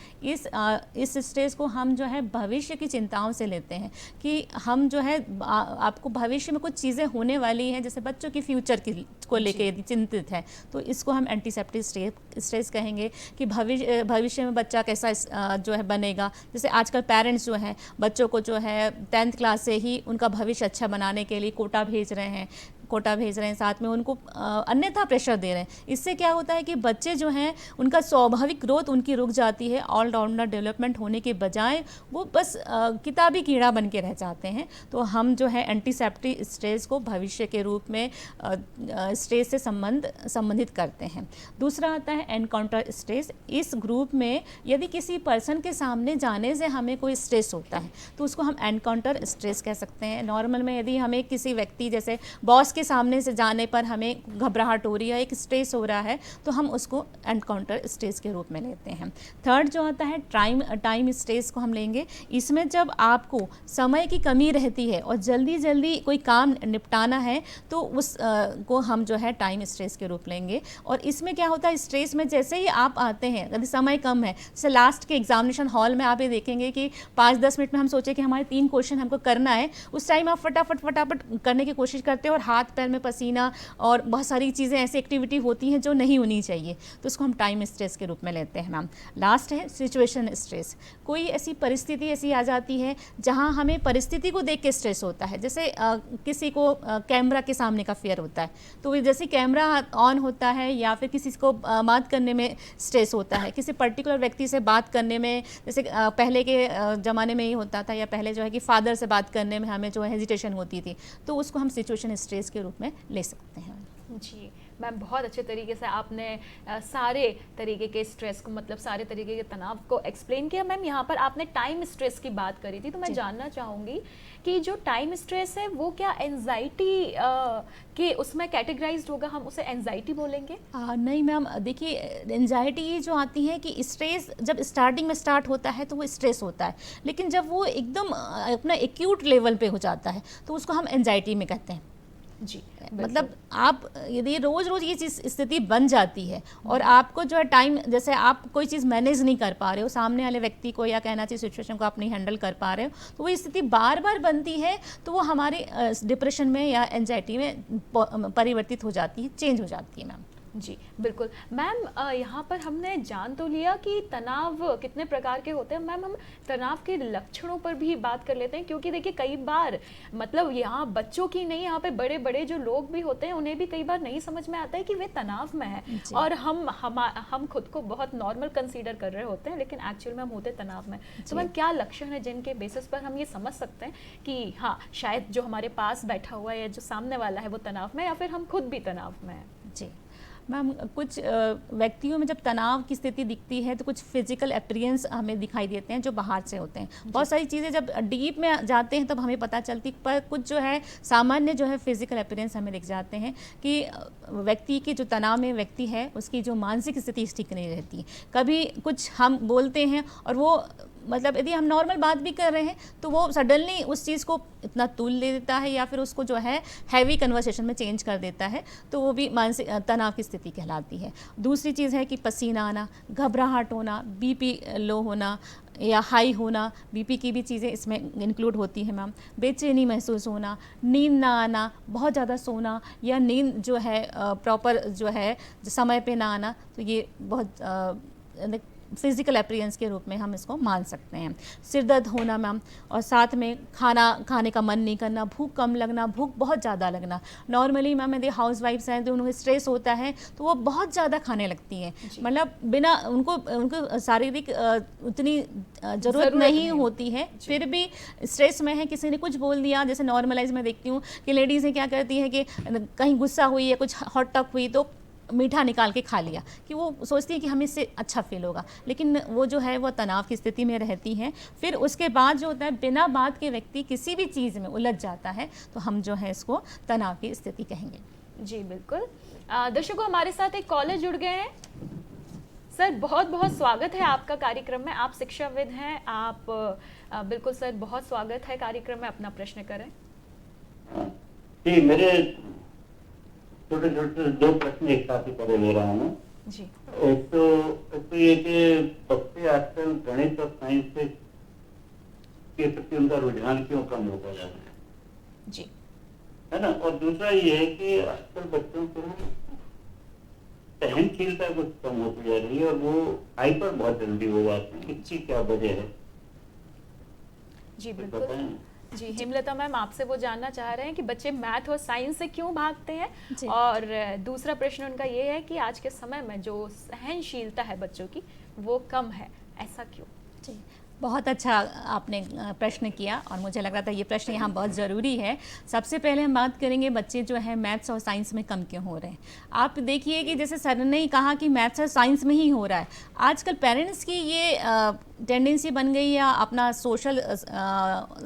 इस स्ट्रेस को हम जो है भविष्य की चिंताओं से लेते हैं कि हम जो है आपको भविष्य में कुछ चीज़ें होने वाली हैं, जैसे बच्चों की फ्यूचर को लेके यदि चिंतित है तो इसको हम एंटीसेप्टरी स्ट्रेस कहेंगे कि भविष्य में बच्चा कैसा जो है बनेगा। जैसे आजकल पेरेंट्स जो हैं बच्चों को जो है 10th क्लास से ही उनका भविष्य अच्छा बनाने के लिए कोटा भेज रहे हैं, साथ में उनको अन्यथा प्रेशर दे रहे हैं। इससे क्या होता है कि बच्चे जो हैं उनका स्वाभाविक ग्रोथ उनकी रुक जाती है, ऑलराउंडर डेवलपमेंट होने के बजाय वो बस किताबी कीड़ा बन के रह जाते हैं। तो हम जो है एंटीसेप्टिक स्ट्रेस को भविष्य के रूप में स्ट्रेस से संबंधित करते हैं। दूसरा आता है एनकाउंटर स्ट्रेस। इस ग्रुप में यदि किसी पर्सन के सामने जाने से हमें कोई स्ट्रेस होता है तो उसको हम एनकाउंटर स्ट्रेस कह सकते हैं। नॉर्मल में यदि हमें किसी व्यक्ति जैसे बॉस के सामने से जाने पर हमें घबराहट हो रही है, एक स्ट्रेस हो रहा है, तो हम उसको एनकाउंटर स्ट्रेस के रूप में लेते हैं। थर्ड जो आता है टाइम स्ट्रेस को हम लेंगे। इसमें जब आपको समय की कमी रहती है और जल्दी जल्दी कोई काम निपटाना है तो उस को हम जो है टाइम स्ट्रेस के रूप लेंगे। और इसमें क्या होता है, स्ट्रेस में जैसे ही आप आते हैं, यदि समय कम है, जैसे लास्ट के एग्जामिनेशन हॉल में आप ये देखेंगे कि 5-10 मिनट में हम सोचे कि हमारे 3 क्वेश्चन हमको करना है, उस टाइम आप फटाफट करने की कोशिश करते हैं और हाथ पैर में पसीना और बहुत सारी चीज़ें ऐसी एक्टिविटी होती हैं जो नहीं होनी चाहिए, तो उसको हम टाइम स्ट्रेस के रूप में लेते हैं मैम। लास्ट है सिचुएशन स्ट्रेस। कोई ऐसी परिस्थिति ऐसी आ जाती है जहां हमें परिस्थिति को देख के स्ट्रेस होता है। जैसे किसी को कैमरा के सामने का फियर होता है, तो जैसे कैमरा ऑन होता है या फिर किसी को बात करने में स्ट्रेस होता है, किसी पर्टिकुलर व्यक्ति से बात करने में, जैसे पहले के ज़माने में ये होता था, या पहले जो है कि फादर से बात करने में हमें जो है हेजिटेशन होती थी, तो उसको हम सिचुएशन स्ट्रेस के रूप में ले सकते हैं। जी मैम, बहुत अच्छे तरीके से आपने सारे तरीके के स्ट्रेस को, मतलब सारे तरीके के तनाव को एक्सप्लेन किया। मैम, यहाँ पर आपने टाइम स्ट्रेस की बात करी थी, तो मैं जानना चाहूँगी कि जो टाइम स्ट्रेस है वो क्या एंजाइटी के उसमें कैटेगराइज्ड होगा, हम उसे एंजाइटी बोलेंगे? नहीं मैम, देखिए एंजाइटी जो आती है कि स्ट्रेस जब स्टार्टिंग में स्टार्ट होता है तो वो स्ट्रेस होता है, लेकिन जब वो एकदम अपना एक्यूट लेवल पे हो जाता है तो उसको हम एंजाइटी में कहते हैं। जी, मतलब आप यदि रोज़ रोज़ ये चीज़ स्थिति बन जाती है और आपको जो है टाइम, जैसे आप कोई चीज़ मैनेज नहीं कर पा रहे हो, सामने वाले व्यक्ति को या कहना चाहिए सिचुएशन को आप नहीं हैंडल कर पा रहे हो, तो वो स्थिति बार बार बनती है, तो वो हमारे डिप्रेशन में या एंजाइटी में परिवर्तित हो जाती है, चेंज हो जाती है मैम। जी बिल्कुल। मैम, यहाँ पर हमने जान तो लिया कि तनाव कितने प्रकार के होते हैं। मैम, हम तनाव के लक्षणों पर भी बात कर लेते हैं, क्योंकि देखिए कई बार मतलब यहाँ बच्चों की नहीं, यहाँ पे बड़े बड़े जो लोग भी होते हैं उन्हें भी कई बार नहीं समझ में आता है कि वे तनाव में है, और हम खुद को बहुत नॉर्मल कंसीडर कर रहे होते हैं, लेकिन एक्चुअल में हम होते तनाव में। तो मैम, क्या लक्षण है जिनके बेसिस पर हम ये समझ सकते हैं कि हाँ, शायद जो हमारे पास बैठा हुआ है या जो सामने वाला है वो तनाव में, या फिर हम खुद भी तनाव में हैं? जी मैम, कुछ व्यक्तियों में जब तनाव की स्थिति दिखती है तो कुछ फिजिकल अपीयरेंस हमें दिखाई देते हैं जो बाहर से होते हैं। बहुत सारी चीज़ें जब डीप में जाते हैं तब हमें पता चलती, पर कुछ जो है सामान्य जो है फिजिकल अपीयरेंस हमें दिख जाते हैं कि व्यक्ति की जो तनाव में व्यक्ति है उसकी जो मानसिक स्थिति ठीक नहीं रहती। कभी कुछ हम बोलते हैं और वो मतलब यदि हम नॉर्मल बात भी कर रहे हैं तो वो सडनली उस चीज़ को इतना तूल ले देता है या फिर उसको जो है हैवी कन्वर्सेशन में चेंज कर देता है, तो वो भी मानसिक तनाव की स्थिति कहलाती है। दूसरी चीज़ है कि पसीना आना, घबराहट होना, बीपी लो होना या हाई होना, बीपी की भी चीज़ें इसमें इंक्लूड होती है मैम। बेचैनी महसूस होना, नींद ना आना, बहुत ज़्यादा सोना या नींद जो है प्रॉपर जो है समय पे ना आना, तो ये बहुत फिजिकल अपीयरेंस के रूप में हम इसको मान सकते हैं। सिर दर्द होना मैम, और साथ में खाना खाने का मन नहीं करना, भूख कम लगना, भूख बहुत ज़्यादा लगना। नॉर्मली मैम यदि हाउस वाइफ्स हैं तो उन्हें स्ट्रेस होता है तो वो बहुत ज़्यादा खाने लगती हैं, मतलब बिना उनको शारीरिक उतनी ज़रूरत नहीं होती है, फिर भी स्ट्रेस में है, किसी ने कुछ बोल दिया, जैसे नॉर्मलाइज में देखती हूँ कि लेडीज़ें क्या करती हैं कि कहीं गुस्सा हुई या कुछ हॉट टॉक हुई तो मीठा निकाल के खा लिया, कि वो सोचती है कि हमें इससे अच्छा फील होगा, लेकिन वो जो है वो तनाव की स्थिति में रहती हैं। फिर उसके बाद जो होता है बिना बात के व्यक्ति किसी भी चीज़ में उलझ जाता है, तो हम जो है इसको तनाव की स्थिति कहेंगे। जी बिल्कुल। दर्शकों, हमारे साथ एक कॉलर जुड़ गए हैं। सर, बहुत बहुत स्वागत है आपका कार्यक्रम में। आप शिक्षाविद हैं, आप बिल्कुल सर, बहुत स्वागत है कार्यक्रम में, अपना प्रश्न करें। जी, मेरे छोटे छोटे 2 प्रश्न एक साथ ही करे ले रहा हूँ। जी। एक तो ये कि बच्चे आजकल गणित और साइंस के प्रति उनका रुझान क्यों कम होता जा रहा है? जी, है ना। और दूसरा ये है कि आजकल बच्चों को सहनशीलता कुछ कम होती जा रही है और वो हाइपर बहुत जल्दी हो जाते हैं। इसकी क्या वजह है? जी कुछ बिल्कुल। बताएं? जी हेमलता मैम, आपसे वो जानना चाह रहे हैं कि बच्चे मैथ और साइंस से क्यों भागते हैं, जी। और दूसरा प्रश्न उनका ये है कि आज के समय में जो सहनशीलता है बच्चों की वो कम है, ऐसा क्यों? जी, बहुत अच्छा आपने प्रश्न किया और मुझे लग रहा था ये प्रश्न यहाँ बहुत ज़रूरी है। सबसे पहले हम बात करेंगे बच्चे जो है मैथ्स और साइंस में कम क्यों हो रहे हैं। आप देखिए कि जैसे सर ने ही कहा कि मैथ्स और साइंस में ही हो रहा है। आजकल पेरेंट्स की ये टेंडेंसी बन गई या अपना सोशल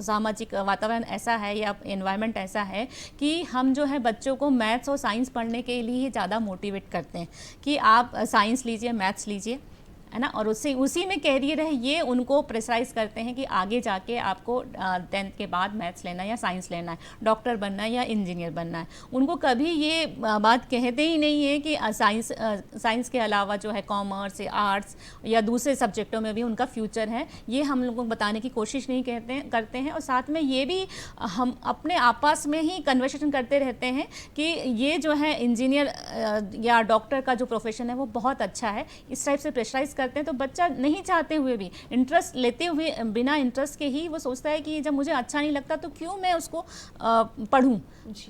सामाजिक वातावरण ऐसा है या एनवायरनमेंट ऐसा है कि हम जो है बच्चों को मैथ्स और साइंस पढ़ने के लिए ज़्यादा मोटिवेट करते हैं कि आप साइंस लीजिए, मैथ्स लीजिए, है ना, और उसी में कैरियर है, ये उनको प्रेशराइज करते हैं कि आगे जाके आपको 10th के बाद मैथ्स लेना है या साइंस लेना है, डॉक्टर बनना है या इंजीनियर बनना है। उनको कभी ये बात कहते ही नहीं है कि साइंस के अलावा जो है कॉमर्स या आर्ट्स या दूसरे सब्जेक्टों में भी उनका फ्यूचर है, ये हम लोगों को बताने की कोशिश नहीं करते हैं। और साथ में ये भी हम अपने आपस में ही कन्वर्सेशन करते रहते हैं कि ये जो है इंजीनियर या डॉक्टर का जो प्रोफेशन है वो बहुत अच्छा है, इस टाइप से प्रेशराइज करते हैं। तो बच्चा नहीं चाहते हुए भी, इंटरेस्ट लेते हुए बिना इंटरेस्ट के ही वो सोचता है कि जब मुझे अच्छा नहीं लगता तो क्यों मैं उसको पढ़ूं,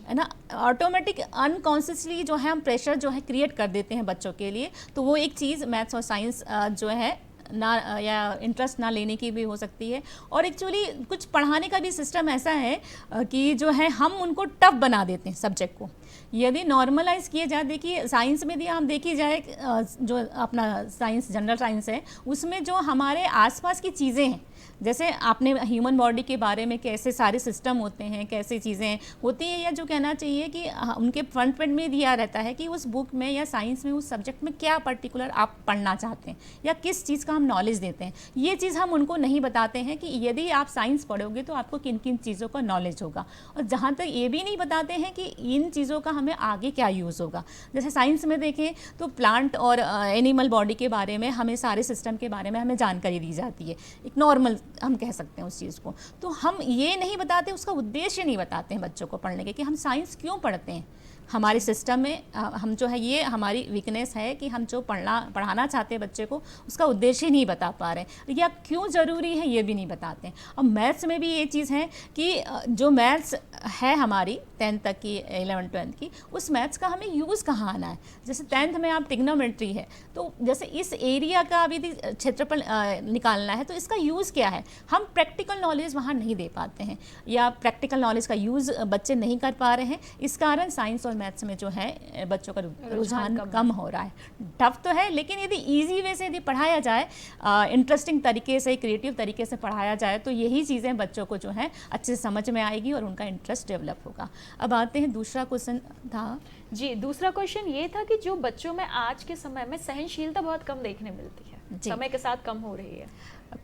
है ना। ऑटोमेटिक अनकॉन्शियसली जो है हम प्रेशर जो है क्रिएट कर देते हैं बच्चों के लिए। तो वो एक चीज़ मैथ्स और साइंस जो है ना या इंटरेस्ट ना लेने की भी हो सकती है। और एक्चुअली कुछ पढ़ाने का भी सिस्टम ऐसा है कि जो है हम उनको टफ बना देते हैं सब्जेक्ट को। यदि नॉर्मलाइज किए जाए, देखिए साइंस में भी हम देखी जाए, जो अपना साइंस जनरल साइंस है उसमें जो हमारे आसपास की चीज़ें हैं, जैसे आपने ह्यूमन बॉडी के बारे में कैसे सारे सिस्टम होते हैं, कैसे चीज़ें होती हैं, या जो कहना चाहिए कि उनके फ्रंट पेज में दिया रहता है कि उस बुक में या साइंस में उस सब्जेक्ट में क्या पर्टिकुलर आप पढ़ना चाहते हैं या किस चीज़ का हम नॉलेज देते हैं। ये चीज़ हम उनको नहीं बताते हैं कि यदि आप साइंस पढ़ोगे तो आपको किन किन चीज़ों का नॉलेज होगा। और जहाँ तक ये भी नहीं बताते हैं कि इन चीज़ों का हमें आगे क्या यूज़ होगा। जैसे साइंस में देखें तो प्लांट और एनिमल बॉडी के बारे में हमें सारे सिस्टम के बारे में हमें जानकारी दी जाती है, एक नॉर्मल हम कह सकते हैं उस चीज़ को। तो हम ये नहीं बताते, उसका उद्देश्य नहीं बताते हैं बच्चों को पढ़ने के कि हम साइंस क्यों पढ़ते हैं। हमारे सिस्टम में हम जो है, ये हमारी वीकनेस है कि हम जो पढ़ाना चाहते हैं बच्चे को उसका उद्देश्य नहीं बता पा रहे हैं, या क्यों ज़रूरी है ये भी नहीं बताते हैं। और मैथ्स में भी ये चीज़ है कि जो मैथ्स है हमारी 10th तक की, 11th 12th की, उस मैथ्स का हमें यूज़ कहाँ आना है। जैसे 10th में आप ट्रिग्नोमेट्री है, तो जैसे इस एरिया का अभी क्षेत्रफल निकालना है तो इसका यूज़ क्या है, हम प्रैक्टिकल नॉलेज वहाँ नहीं दे पाते हैं या प्रैक्टिकल नॉलेज का यूज़ बच्चे नहीं कर पा रहे हैं। इस कारण साइंस और मैथ्स में जो है बच्चों का रुझान कम हो रहा है। टफ तो है, लेकिन यदि इजी वे से यदि पढ़ाया जाए, इंटरेस्टिंग तरीके से, क्रिएटिव तरीके से पढ़ाया जाए, तो यही चीज़ें बच्चों को जो है अच्छे से समझ में आएगी और उनका इंटरेस्ट डेवलप होगा। अब आते हैं, दूसरा क्वेश्चन था जी, दूसरा क्वेश्चन ये था कि जो बच्चों में आज के समय में सहनशीलता बहुत कम देखने मिलती है, समय के साथ कम हो रही है।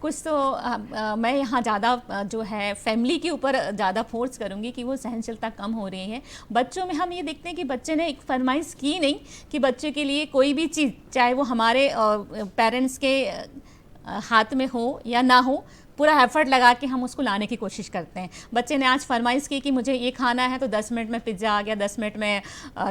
कुछ तो मैं यहाँ ज़्यादा जो है फैमिली के ऊपर ज़्यादा फोर्स करूँगी कि वो सहनशीलता कम हो रही है। बच्चों में हम ये देखते हैं कि बच्चे ने एक फरमाइश की नहीं कि बच्चे के लिए कोई भी चीज़, चाहे वो हमारे पेरेंट्स के हाथ में हो या ना हो, पूरा एफर्ट लगा के हम उसको लाने की कोशिश करते हैं। बच्चे ने आज फरमाइश की कि मुझे ये खाना है, तो 10 मिनट में पिज़्ज़ा आ गया, 10 मिनट में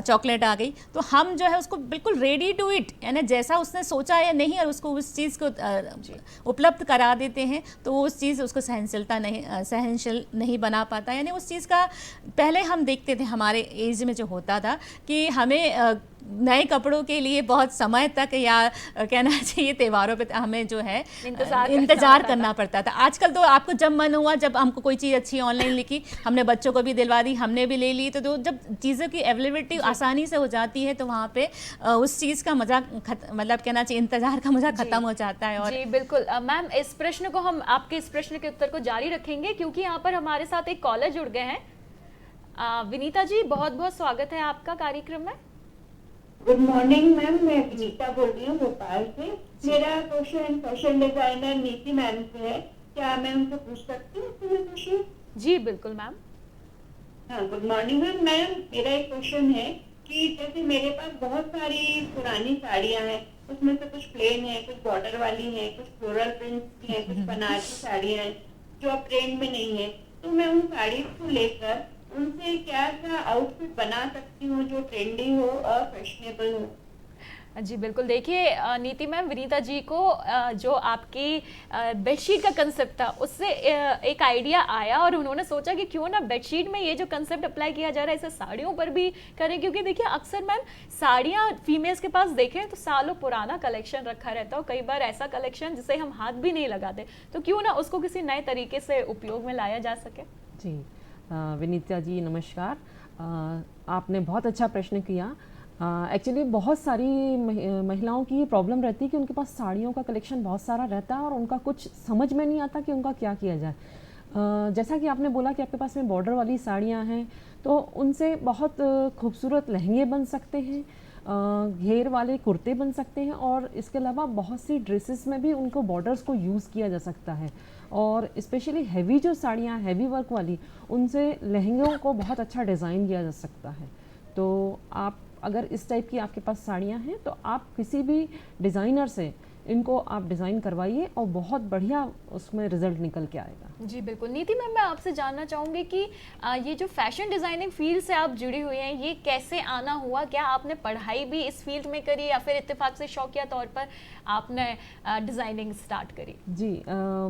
चॉकलेट आ गई, तो हम जो है उसको बिल्कुल रेडी टू इट, यानी जैसा उसने सोचा या नहीं, और उसको उस चीज़ को उपलब्ध करा देते हैं, तो वो उस चीज़ उसको सहनशील नहीं बना पाता। यानी उस चीज़ का पहले हम देखते थे, हमारे एज में जो होता था कि हमें नए कपड़ों के लिए बहुत समय तक, या कहना चाहिए त्योहारों पे हमें जो है इंतज़ार करना पड़ता था। आजकल तो आपको जब मन हुआ, जब हमको कोई चीज़ अच्छी ऑनलाइन लिखी, हमने बच्चों को भी दिलवा दी, हमने भी ले ली, तो जब चीज़ों की अवेलेबिलिटी आसानी से हो जाती है तो वहाँ पे उस चीज़ का मज़ा मतलब कहना चाहिए इंतज़ार का मज़ा ख़त्म हो जाता है। और जी बिल्कुल मैम, इस प्रश्न को हम आपके इस प्रश्न के उत्तर को जारी रखेंगे क्योंकि यहाँ पर हमारे साथ एक कॉलर जुड़ गए हैं। विनीता जी, बहुत बहुत स्वागत है आपका कार्यक्रम में। गुड मॉर्निंग मैम, मैं विनीता बोल रही हूँ भोपाल से। मेरा क्वेश्चन फैशन डिजाइनर नीति मैम से है, क्या मैं उनसे पूछ सकती हूँ क्वेश्चन? जी बिल्कुल मैम। हाँ, गुड मॉर्निंग मैम। मेरा एक क्वेश्चन है कि जैसे मेरे पास बहुत सारी पुरानी साड़ियाँ हैं, उसमें से कुछ प्लेन है, कुछ बॉर्डर वाली है, कुछ फ्लोरल प्रिंट की है, कुछ बनारसी साड़ियाँ हैं जो अब ट्रेंड में नहीं है, तो मैं उन साड़ी को लेकर उनसे क्या क्या आउटफिट बना सकती हूँ जो ट्रेंडी हो और फैशनेबल हो? जी बिल्कुल। देखिए नीति मैम, विनीता जी को जो आपकी बेडशीट का कंसेप्ट था उससे एक आइडिया आया और उन्होंने सोचा कि क्यों ना बेडशीट में ये जो कंसेप्ट अप्लाई किया जा रहा है इसे साड़ियों पर भी करें, क्योंकि देखिए अक्सर मैम साड़ियाँ फीमेल्स के पास देखें तो सालों पुराना कलेक्शन रखा रहता है और कई बार ऐसा कलेक्शन जिसे हम हाथ भी नहीं लगाते, तो क्यों ना उसको किसी नए तरीके से उपयोग में लाया जा सके। जी विनीता जी नमस्कार। आपने बहुत अच्छा प्रश्न किया। एक्चुअली बहुत सारी महिलाओं की ये प्रॉब्लम रहती है कि उनके पास साड़ियों का कलेक्शन बहुत सारा रहता है और उनका कुछ समझ में नहीं आता कि उनका क्या किया जाए। जैसा कि आपने बोला कि आपके पास में बॉर्डर वाली साड़ियाँ हैं, तो उनसे बहुत खूबसूरत लहंगे बन सकते हैं, घेर वाले कुर्ते बन सकते हैं और इसके अलावा बहुत सी ड्रेसेस में भी उनको बॉर्डर्स को यूज़ किया जा सकता है। और स्पेशली हैवी जो साड़ियाँ हैवी वर्क वाली, उनसे लहंगों को बहुत अच्छा डिज़ाइन किया जा सकता है। तो आप अगर इस टाइप की आपके पास साड़ियाँ हैं तो आप किसी भी डिज़ाइनर से इनको आप डिज़ाइन करवाइए और बहुत बढ़िया उसमें रिजल्ट निकल के आएगा। जी बिल्कुल। नीति मैम, मैं आपसे जानना चाहूँगी कि ये जो फैशन डिज़ाइनिंग फील्ड से आप जुड़ी हुई हैं, ये कैसे आना हुआ? क्या आपने पढ़ाई भी इस फील्ड में करी या फिर इत्तेफाक से शौकिया तौर पर आपने डिज़ाइनिंग स्टार्ट करी? जी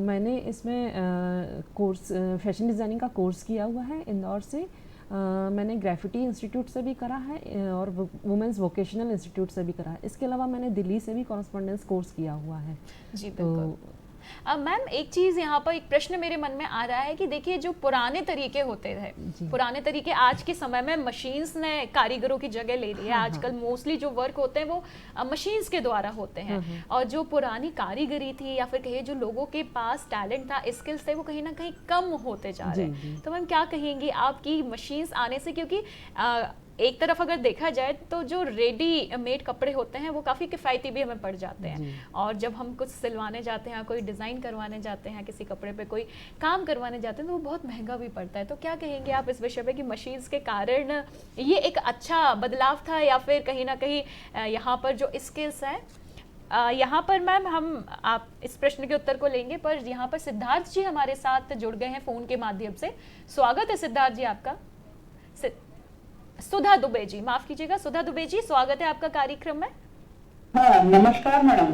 मैंने इसमें कोर्स फैशन डिज़ाइनिंग का कोर्स किया हुआ है इंदौर से। मैंने ग्रेफिटी इंस्टीट्यूट से भी करा है और वुमेंस वोकेशनल इंस्टीट्यूट से भी करा है। इसके अलावा मैंने दिल्ली से भी कॉरेस्पॉन्डेंस कोर्स किया हुआ है। जी बिल्कुल। मैम एक चीज़ यहाँ पर, एक प्रश्न मेरे मन में आ रहा है कि देखिए जो पुराने तरीके होते थे, पुराने तरीके आज के समय में मशीन्स ने कारीगरों की जगह ले ली है। आजकल मोस्टली जो वर्क होते हैं वो मशीन्स के द्वारा होते हैं और जो पुरानी कारीगरी थी या फिर कहिए जो लोगों के पास टैलेंट था, स्किल्स थे, वो कहीं ना कहीं कम होते जा रहे हैं। तो मैम क्या कहेंगी आपकी मशीन्स आने से? क्योंकि एक तरफ अगर देखा जाए तो जो रेडी मेड कपड़े होते हैं वो काफ़ी किफ़ायती भी हमें पड़ जाते हैं, और जब हम कुछ सिलवाने जाते हैं, कोई डिज़ाइन करवाने जाते हैं, किसी कपड़े पे कोई काम करवाने जाते हैं तो वो बहुत महंगा भी पड़ता है। तो क्या कहेंगे आप इस विषय पे कि मशीन्स के कारण ये एक अच्छा बदलाव था या फिर कहीं ना कहीं यहाँ पर जो स्किल्स हैं यहाँ पर मैम हम आप इस प्रश्न के उत्तर को लेंगे, पर यहाँ पर सिद्धार्थ जी हमारे साथ जुड़ गए हैं फ़ोन के माध्यम से। स्वागत है सिद्धार्थ जी आपका। सुधा दुबे जी, माफ कीजिएगा, सुधा दुबे जी, स्वागत है आपका कार्यक्रम में। हाँ नमस्कार मैडम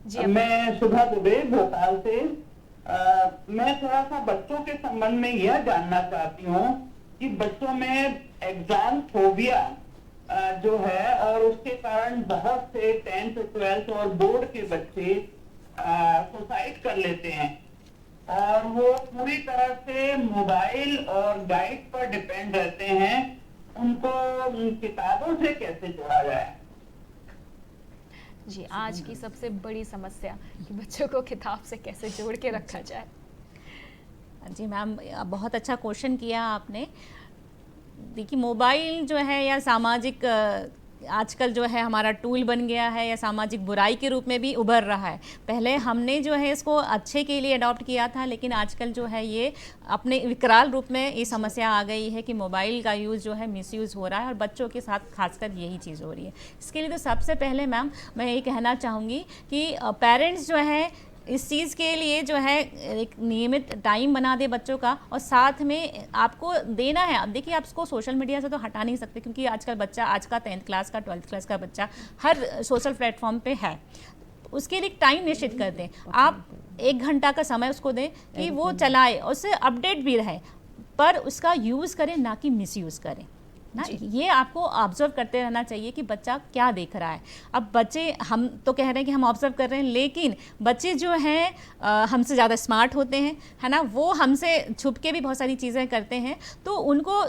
जी। मैं सुधा दुबे भोपाल से। मैं थोड़ा सा बच्चों के संबंध में यह जानना चाहती हूँ कि बच्चों में एग्जाम फोबिया जो है और उसके कारण बहुत से 10th 12th और बोर्ड के बच्चे सुसाइड कर लेते हैं और वो पूरी तरह से मोबाइल और गाइड पर डिपेंड रहते हैं। उनको किताबों से कैसे जोड़ा जाए? जी, आज की सबसे बड़ी समस्या कि बच्चों को किताब से कैसे जोड़ के रखा जाए। जी मैम, बहुत अच्छा क्वेश्चन किया आपने। देखिए मोबाइल जो है या सामाजिक आजकल जो है हमारा टूल बन गया है या सामाजिक बुराई के रूप में भी उभर रहा है। पहले हमने जो है इसको अच्छे के लिए अडॉप्ट किया था, लेकिन आजकल जो है ये अपने विकराल रूप में ये समस्या आ गई है कि मोबाइल का यूज़ जो है मिसयूज़ हो रहा है और बच्चों के साथ खासकर यही चीज़ हो रही है। इसके लिए तो सबसे पहले मैम मैं ये कहना चाहूँगी कि पेरेंट्स जो है इस चीज़ के लिए जो है एक नियमित टाइम बना दे बच्चों का, और साथ में आपको देना है। अब देखिए आप इसको सोशल मीडिया से तो हटा नहीं सकते, क्योंकि आजकल बच्चा, आज का 10th क्लास का 12th क्लास का बच्चा हर सोशल प्लेटफॉर्म पे है। उसके लिए टाइम निश्चित कर दें। आप 1 घंटा का समय उसको दें कि वो चलाए, उससे अपडेट भी रहे, पर उसका यूज़ करें ना कि मिसयूज़ करें ना। ये आपको ऑब्जर्व करते रहना चाहिए कि बच्चा क्या देख रहा है। अब बच्चे, हम तो कह रहे हैं कि हम ऑब्जर्व कर रहे हैं, लेकिन बच्चे जो हैं हमसे ज़्यादा स्मार्ट होते हैं, है ना। वो हमसे छुप के भी बहुत सारी चीज़ें करते हैं, तो उनको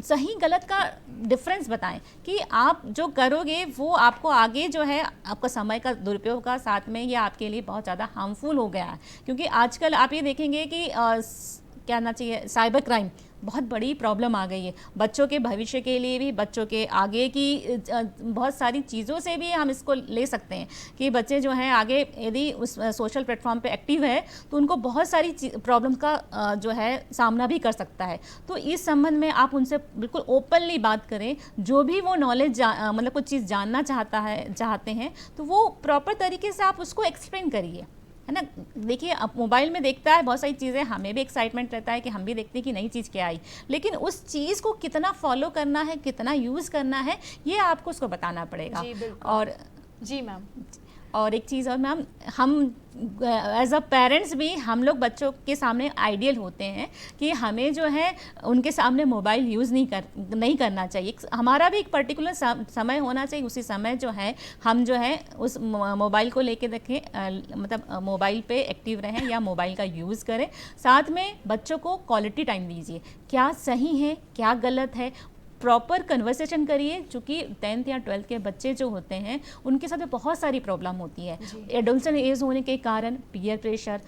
सही गलत का डिफरेंस बताएं कि आप जो करोगे वो आपको आगे जो है आपका समय का दुरुपयोग का, साथ में ये आपके लिए बहुत ज़्यादा हार्मफुल हो गया है। क्योंकि आजकल आप ये देखेंगे कि क्या ना चाहिए, साइबर क्राइम बहुत बड़ी प्रॉब्लम आ गई है। बच्चों के भविष्य के लिए भी, बच्चों के आगे की बहुत सारी चीज़ों से भी हम इसको ले सकते हैं कि बच्चे जो हैं आगे यदि उस सोशल प्लेटफॉर्म पे एक्टिव है तो उनको बहुत सारी प्रॉब्लम का जो है सामना भी कर सकता है। तो इस संबंध में आप उनसे बिल्कुल ओपनली बात करें। जो भी वो नॉलेज मतलब कुछ चीज़ जानना चाहते हैं तो वो प्रॉपर तरीके से आप उसको एक्सप्लेन करिए, है ना। देखिए अब मोबाइल में देखता है बहुत सारी चीज़ें, हमें भी एक्साइटमेंट रहता है कि हम भी देखते हैं कि नई चीज़ क्या आई, लेकिन उस चीज़ को कितना फॉलो करना है, कितना यूज़ करना है, ये आपको उसको बताना पड़ेगा। जी, बिल्कुल। और जी मैम। और एक चीज़ और मैम, हम एज अ पेरेंट्स भी हम लोग बच्चों के सामने आइडियल होते हैं कि हमें जो है उनके सामने मोबाइल यूज़ नहीं करना चाहिए। हमारा भी एक पर्टिकुलर समय होना चाहिए, उसी समय जो है हम जो है उस मोबाइल को लेके देखें, मतलब मोबाइल पे एक्टिव रहें या मोबाइल का यूज़ करें। साथ में बच्चों को क्वालिटी टाइम दीजिए, क्या सही है क्या गलत है, प्रॉपर कन्वर्सेशन करिए। चूँकि 10th या 12th के बच्चे जो होते हैं उनके साथ में बहुत सारी प्रॉब्लम होती है। एडोल्सन एज होने के कारण पीयर प्रेशर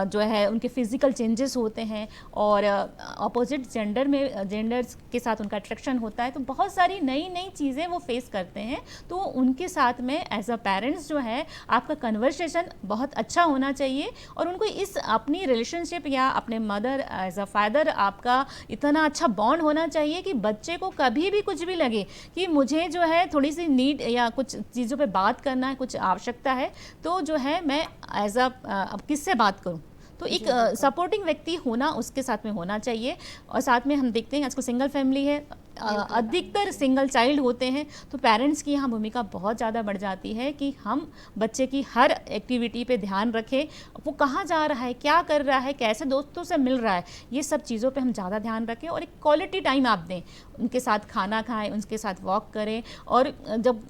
जो है, उनके फिजिकल चेंजेस होते हैं और अपोजिट जेंडर्स के साथ उनका अट्रैक्शन होता है, तो बहुत सारी नई नई चीज़ें वो फेस करते हैं। तो उनके साथ में एज अ पेरेंट्स जो है आपका कन्वर्सेशन बहुत अच्छा होना चाहिए और उनको इस अपनी रिलेशनशिप या अपने मदर एज अ फादर आपका इतना अच्छा बॉन्ड होना चाहिए कि बच्चे को कभी भी कुछ भी लगे कि मुझे जो है थोड़ी सी नीड या कुछ चीज़ों पे बात करना है, कुछ आवश्यकता है, तो जो है मैं एज अ अब किससे बात करूं, तो एक सपोर्टिंग व्यक्ति होना उसके साथ में होना चाहिए। और साथ में हम देखते हैं आजकल सिंगल फैमिली है, अधिकतर सिंगल चाइल्ड होते हैं, तो पेरेंट्स की यहाँ भूमिका बहुत ज़्यादा बढ़ जाती है कि हम बच्चे की हर एक्टिविटी पे ध्यान रखें, वो कहाँ जा रहा है, क्या कर रहा है, कैसे दोस्तों से मिल रहा है, ये सब चीज़ों पे हम ज़्यादा ध्यान रखें और एक क्वालिटी टाइम आप दें, उनके साथ खाना खाएं, उनके साथ वॉक करें। और जब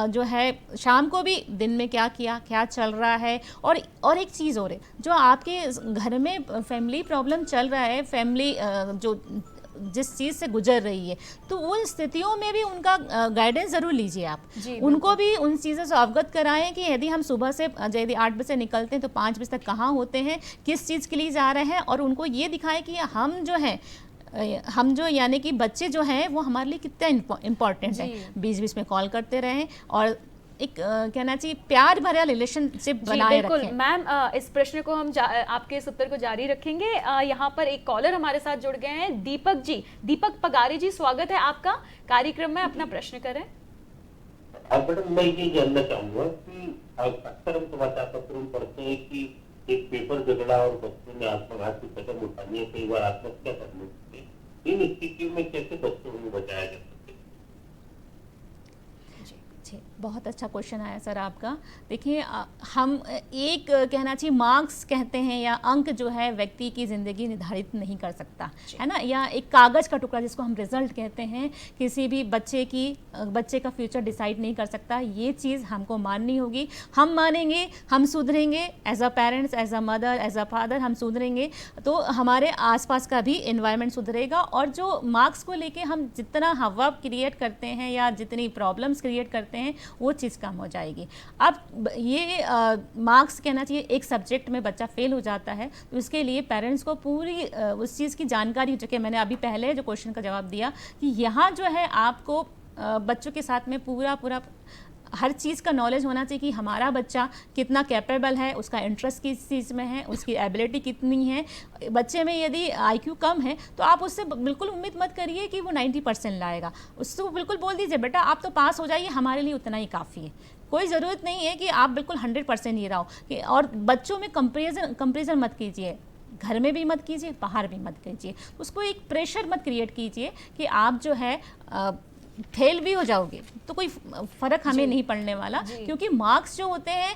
जो है शाम को भी दिन में क्या किया, क्या चल रहा है। और एक चीज़ और है, जो आपके घर में फैमिली प्रॉब्लम चल रहा है, फैमिली जो जिस चीज़ से गुजर रही है, तो उन स्थितियों में भी उनका गाइडेंस ज़रूर लीजिए आप। उनको भी उन चीज़ों से अवगत कराएं कि यदि हम सुबह से यदि 8 बजे से निकलते हैं तो 5 बजे तक कहाँ होते हैं, किस चीज़ के लिए जा रहे हैं, और उनको ये दिखाएं कि हम जो यानी कि बच्चे जो हैं वो हमारे लिए कितना इम्पोर्टेंट है। बीच बीच में कॉल करते रहें और एक कहना चाहिए प्यार भरा रिलेशनशिप बनाए रखें। मैम, इस प्रश्न को हम आपके इस उत्तर को जारी रखेंगे। यहाँ पर एक कॉलर हमारे साथ जुड़ गए हैं, दीपक जी, दीपक पगारी जी, स्वागत है आपका कार्यक्रम में, अपना प्रश्न करें। मैडम, मैं ये जानना चाहूंगा कि अक्सर हम समाचार पत्रों में पढ़ते हैं कि एक पेपर बिगड़ा और बच्चों ने आत्मघात की कदम उठानी है, कई बार आत्महत्या करनी पड़ती है। इन स्थितियों में कैसे बच्चों को बचाया जा सकता है? बहुत अच्छा क्वेश्चन आया सर आपका। देखिए, हम एक कहना चाहिए मार्क्स कहते हैं या अंक जो है व्यक्ति की ज़िंदगी निर्धारित नहीं कर सकता है ना, या एक कागज़ का टुकड़ा जिसको हम रिजल्ट कहते हैं किसी भी बच्चे का फ्यूचर डिसाइड नहीं कर सकता। ये चीज़ हमको माननी होगी। हम मानेंगे, हम सुधरेंगे, as a parents, as a mother, as a father हम सुधरेंगे तो हमारे आसपास का भी एनवायरनमेंट सुधरेगा। और जो मार्क्स को लेके हम जितना हवा क्रिएट करते हैं या जितनी प्रॉब्लम्स क्रिएट करते हैं वो चीज़ कम हो जाएगी। अब ये मार्क्स कहना चाहिए एक सब्जेक्ट में बच्चा फेल हो जाता है तो उसके लिए पेरेंट्स को पूरी उस चीज़ की जानकारी हो चुकी है। मैंने अभी पहले जो क्वेश्चन का जवाब दिया कि यहाँ जो है आपको बच्चों के साथ में पूरा हर चीज़ का नॉलेज होना चाहिए कि हमारा बच्चा कितना कैपेबल है, उसका इंटरेस्ट किस चीज़ में है, उसकी एबिलिटी कितनी है। बच्चे में यदि IQ कम है तो आप उससे बिल्कुल उम्मीद मत करिए कि वो 90% लाएगा। उसको बिल्कुल बोल दीजिए बेटा आप तो पास हो जाइए, हमारे लिए उतना ही काफ़ी है। कोई ज़रूरत नहीं है कि आप बिल्कुल 100% ही रहो। और बच्चों में कंपेरिजन मत कीजिए, घर में भी मत कीजिए, बाहर भी मत कीजिए। उसको एक प्रेशर मत क्रिएट कीजिए कि आप जो है फेल भी हो जाओगे तो कोई फर्क हमें नहीं पड़ने वाला, क्योंकि मार्क्स जो होते हैं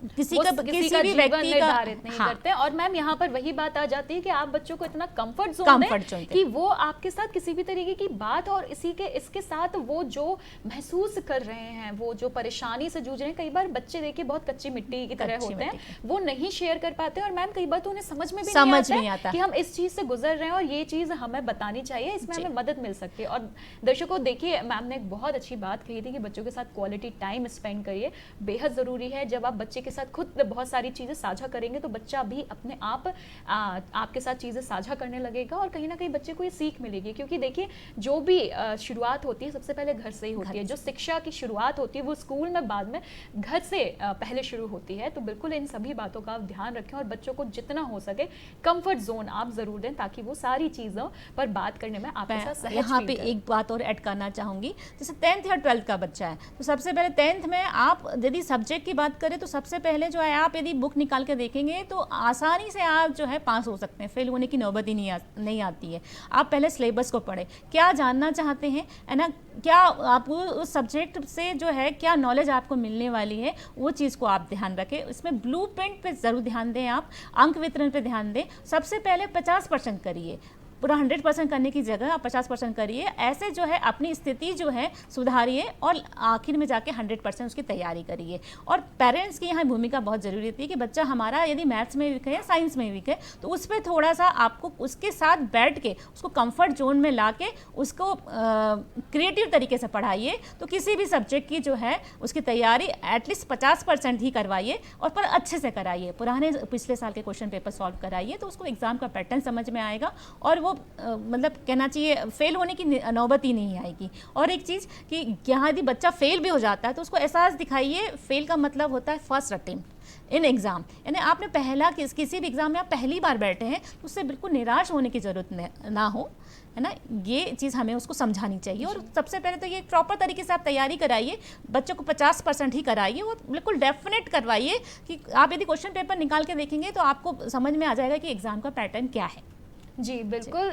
किसी भी व्यक्ति का निर्धारित नहीं करते। और मैम यहाँ पर वही बात आ जाती है कि आप बच्चों को इतना कंफर्ट जोन दें कि वो आपके साथ किसी भी तरीके की बात और इसके साथ वो जो महसूस कर रहे हैं, वो जो परेशानी से जूझ रहे हैं, कई बार बच्चे देखिए बहुत कच्ची मिट्टी की तरह होते हैं, वो नहीं शेयर कर पाते और मैम कई बार तो उन्हें समझ में भी नहीं आता कि हम इस चीज से गुजर रहे हैं और ये चीज हमें बतानी चाहिए, इसमें हमें मदद मिल सकती है। और दर्शकों देखिए, मैम ने एक बहुत अच्छी बात कही थी कि बच्चों के साथ क्वालिटी टाइम स्पेंड करिए, बेहद जरूरी है। जब आप बच्चे के साथ खुद बहुत सारी चीजें साझा करेंगे तो बच्चा भी अपने आप आपके साथ चीजें साझा करने लगेगा और कहीं ना कहीं बच्चे को ये सीख मिलेगी। क्योंकि देखिए, जो भी शुरुआत होती है सबसे पहले घर से ही होती है। जो शिक्षा की शुरुआत होती है वो स्कूल में बाद में घर से पहले शुरू होती है। तो बिल्कुल इन सभी बातों का आप ध्यान रखें और बच्चों को जितना हो सके कंफर्ट जोन आप जरूर दें ताकि वो सारी चीजों पर बात करने में आपके साथ सहज यहाँ पे एक बात और ऐड करना चाहूंगी। जैसे 10th या 12th का बच्चा है तो सबसे पहले 10th में आप यदि सब्जेक्ट की बात करें तो सबसे सबसे पहले जो है आप यदि बुक निकाल के देखेंगे तो आसानी से आप जो है पास हो सकते हैं, फेल होने की नौबत ही नहीं आती है। आप पहले सिलेबस को पढ़ें, क्या जानना चाहते हैं, है ना, क्या आपको उस सब्जेक्ट से जो है क्या नॉलेज आपको मिलने वाली है, वो चीज़ को आप ध्यान रखें। इसमें ब्लूप्रिंट पे ज़रूर ध्यान दें, आप अंक वितरण पे ध्यान दें। सबसे पहले 50% करिए, पूरा 100% करने की जगह आप 50% करिए। ऐसे जो है अपनी स्थिति जो है सुधारिए और आखिर में जाके 100% उसकी तैयारी करिए। और पेरेंट्स की यहाँ भूमिका बहुत ज़रूरी होती है कि बच्चा हमारा यदि मैथ्स में वीक है या साइंस में वीक है तो उस पर थोड़ा सा आपको उसके साथ बैठ के उसको कंफर्ट जोन में ला के उसको क्रिएटिव तरीके से पढ़ाइए। तो किसी भी सब्जेक्ट की जो है उसकी तैयारी एटलीस्ट 50% ही करवाइए और पर अच्छे से कराइए। पुराने पिछले साल के क्वेश्चन पेपर सॉल्व कराइए तो उसको एग्ज़ाम का पैटर्न समझ में आएगा और वो मतलब कहना चाहिए फेल होने की नौबत ही नहीं आएगी। और एक चीज़ कि यहाँ यदि बच्चा फेल भी हो जाता है तो उसको एहसास दिखाइए, फेल का मतलब होता है फर्स्ट अटेम्प्ट इन एग्ज़ाम, यानी आपने पहला किसी भी एग्ज़ाम में आप पहली बार बैठे हैं तो उससे बिल्कुल निराश होने की ज़रूरत ना हो, है ना। ये चीज़ हमें उसको समझानी चाहिए। और सबसे पहले तो ये प्रॉपर तरीके से आप तैयारी कराइए, बच्चों को 50% ही कराइए और बिल्कुल डेफिनेट करवाइए कि आप यदि क्वेश्चन पेपर निकाल के देखेंगे तो आपको समझ में आ जाएगा कि एग्ज़ाम का पैटर्न क्या है। जी बिल्कुल।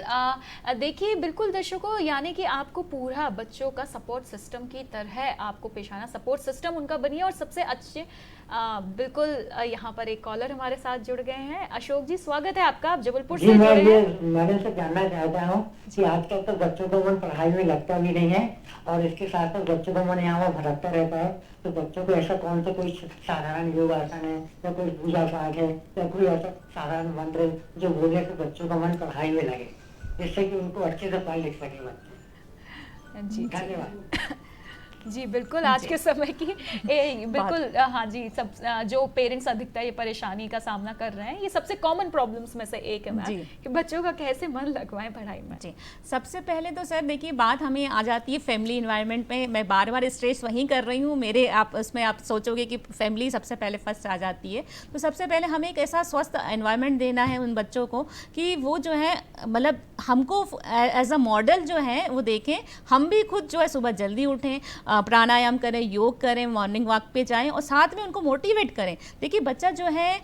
देखिए बिल्कुल दर्शकों, यानी कि आपको पूरा बच्चों का सपोर्ट सिस्टम की तरह आपको पेश आना, सपोर्ट सिस्टम उनका बनिए और सबसे अच्छे बिल्कुल। यहाँ पर एक कॉलर हमारे साथ जुड़ गए हैं। अशोक जी, स्वागत है आपका, आप जबलपुर से जी, मैं जुड़े ये हैं। मैडम से जानना चाहता हूँ कि आजकल तो बच्चों को मन पढ़ाई में लगता भी नहीं है और इसके साथ साथ बच्चों का मन यहाँ वहाँ भटकता रहता है, तो बच्चों को ऐसा कौन सा कोई साधारण योग आसन है या कोई पूजा पाठ है या कोई ऐसा साधारण मंत्र जो बोले तो बच्चों का मन पढ़ाई में लगे, जिससे कि उनको अच्छे से पढ़ लिख सके बच्चे। जी धन्यवाद। जी बिल्कुल, आज के समय की बिल्कुल हाँ जी, सब जो पेरेंट्स अधिकता ये परेशानी का सामना कर रहे हैं, ये सबसे कॉमन प्रॉब्लम्स में से एक है मैम, कि बच्चों का कैसे मन लगवाएं पढ़ाई में। जी, सबसे पहले तो सर देखिए बात हमें आ जाती है फैमिली इन्वायरमेंट में। मैं बार बार स्ट्रेस वहीं कर रही हूँ, मेरे आप उसमें आप सोचोगे कि फैमिली सबसे पहले फर्स्ट आ जाती है। तो सबसे पहले हमें एक ऐसा स्वस्थ एनवायरनमेंट देना है उन बच्चों को कि वो जो है मतलब हमको एज अ मॉडल जो है वो देखें। हम भी खुद जो है सुबह जल्दी उठें, प्राणायाम करें, योग करें, मॉर्निंग वॉक पे जाएं और साथ में उनको मोटिवेट करें। देखिए बच्चा जो है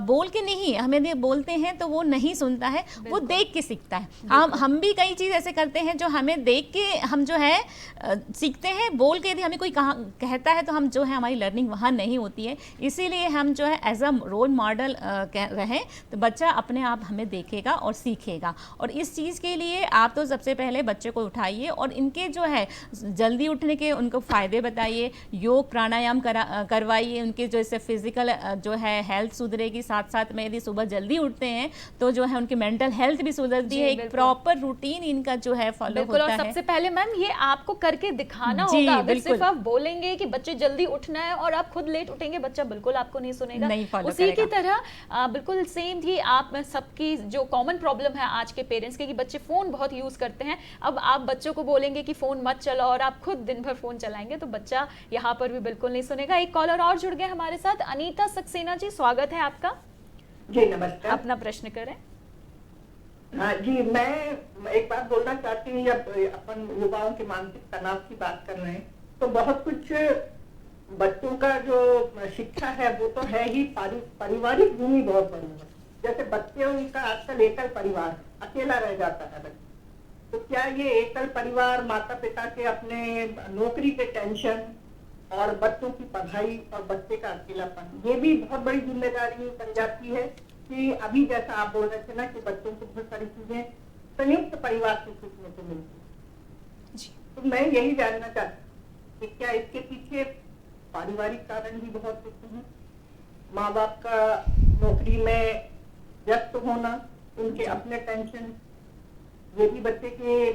बोल के नहीं, हमें बोलते हैं तो वो नहीं सुनता है, वो देख के सीखता है। हम भी कई चीज़ ऐसे करते हैं जो हमें देख के हम जो है सीखते हैं। बोल के यदि हमें कोई कहता है तो हम जो है हमारी लर्निंग वहाँ नहीं होती है। इसीलिए हम जो है एज अ रोल मॉडल रहें तो बच्चा अपने आप हमें देखेगा और सीखेगा। और इस चीज़ के लिए आप तो सबसे पहले बच्चे को उठाइए और इनके जो है जल्दी उठने के उनको फ़ायदे बताइए, योग प्राणायाम करवाइए उनके, जो इससे फिजिकल जो है हेल्थ सुधरेगी। साथ साथ में यदि सुबह जल्दी उठते हैं तो जो है उनकी मेंटल हेल्थ भी सुधरती है। एक प्रॉपर रूटीन इनका जो है फॉलो होता है। और सबसे पहले मैम ये आपको करके दिखाना होगा। अगर सिर्फ आप बोलेंगे कि बच्चे जल्दी उठना है और आप खुद लेट उठेंगे, बच्चा बिल्कुल आपको नहीं सुनेगा, नहीं फॉलो उसी की तरह बिल्कुल सेम थी आप सबकी जो कॉमन प्रॉब्लम है आज के पेरेंट्स के कि बच्चे फ़ोन बहुत यूज़ करते हैं। अब आप बच्चों को बोलेंगे कि फ़ोन मत चलाओ और आप खुद दिन भर फ़ोन चलाएंगे तो बच्चा यहाँ पर भी बिल्कुल नहीं सुनेगा। एक कॉलर और जुड़ गए हमारे साथ, अनीता सक्सेना जी, स्वागत है आपका। जी नमस्कार। अपना प्रश्न करें। हाँ जी, मैं एक बात बोलना चाहती हूँ। जब अपन युवाओं के मानसिक तनाव की बात कर रहे हैं तो बहुत कुछ बच्चों का जो शिक्षा है वो तो है ही, पारिवारिक भूमि बहुत बड़ी है। जैसे बच्चे, उनका आजकल एकल परिवार, अकेला रह जाता है बच्चा। तो क्या ये एकल परिवार, माता पिता के अपने नौकरी के टेंशन और बच्चों की पढ़ाई और बच्चे का अकेलापन, ये भी बहुत बड़ी जिम्मेदारी बन जाती है कि अभी जैसा आप बोल रहे थे ना कि बच्चों को बहुत सारी चीजें संयुक्त परिवार से सीखने को मिलती है। तो मैं यही जानना चाहती कि क्या इसके पीछे पारिवारिक कारण भी बहुत होते हैं? माँ बाप का नौकरी में व्यस्त होना, उनके अपने टेंशन, ये भी बच्चे के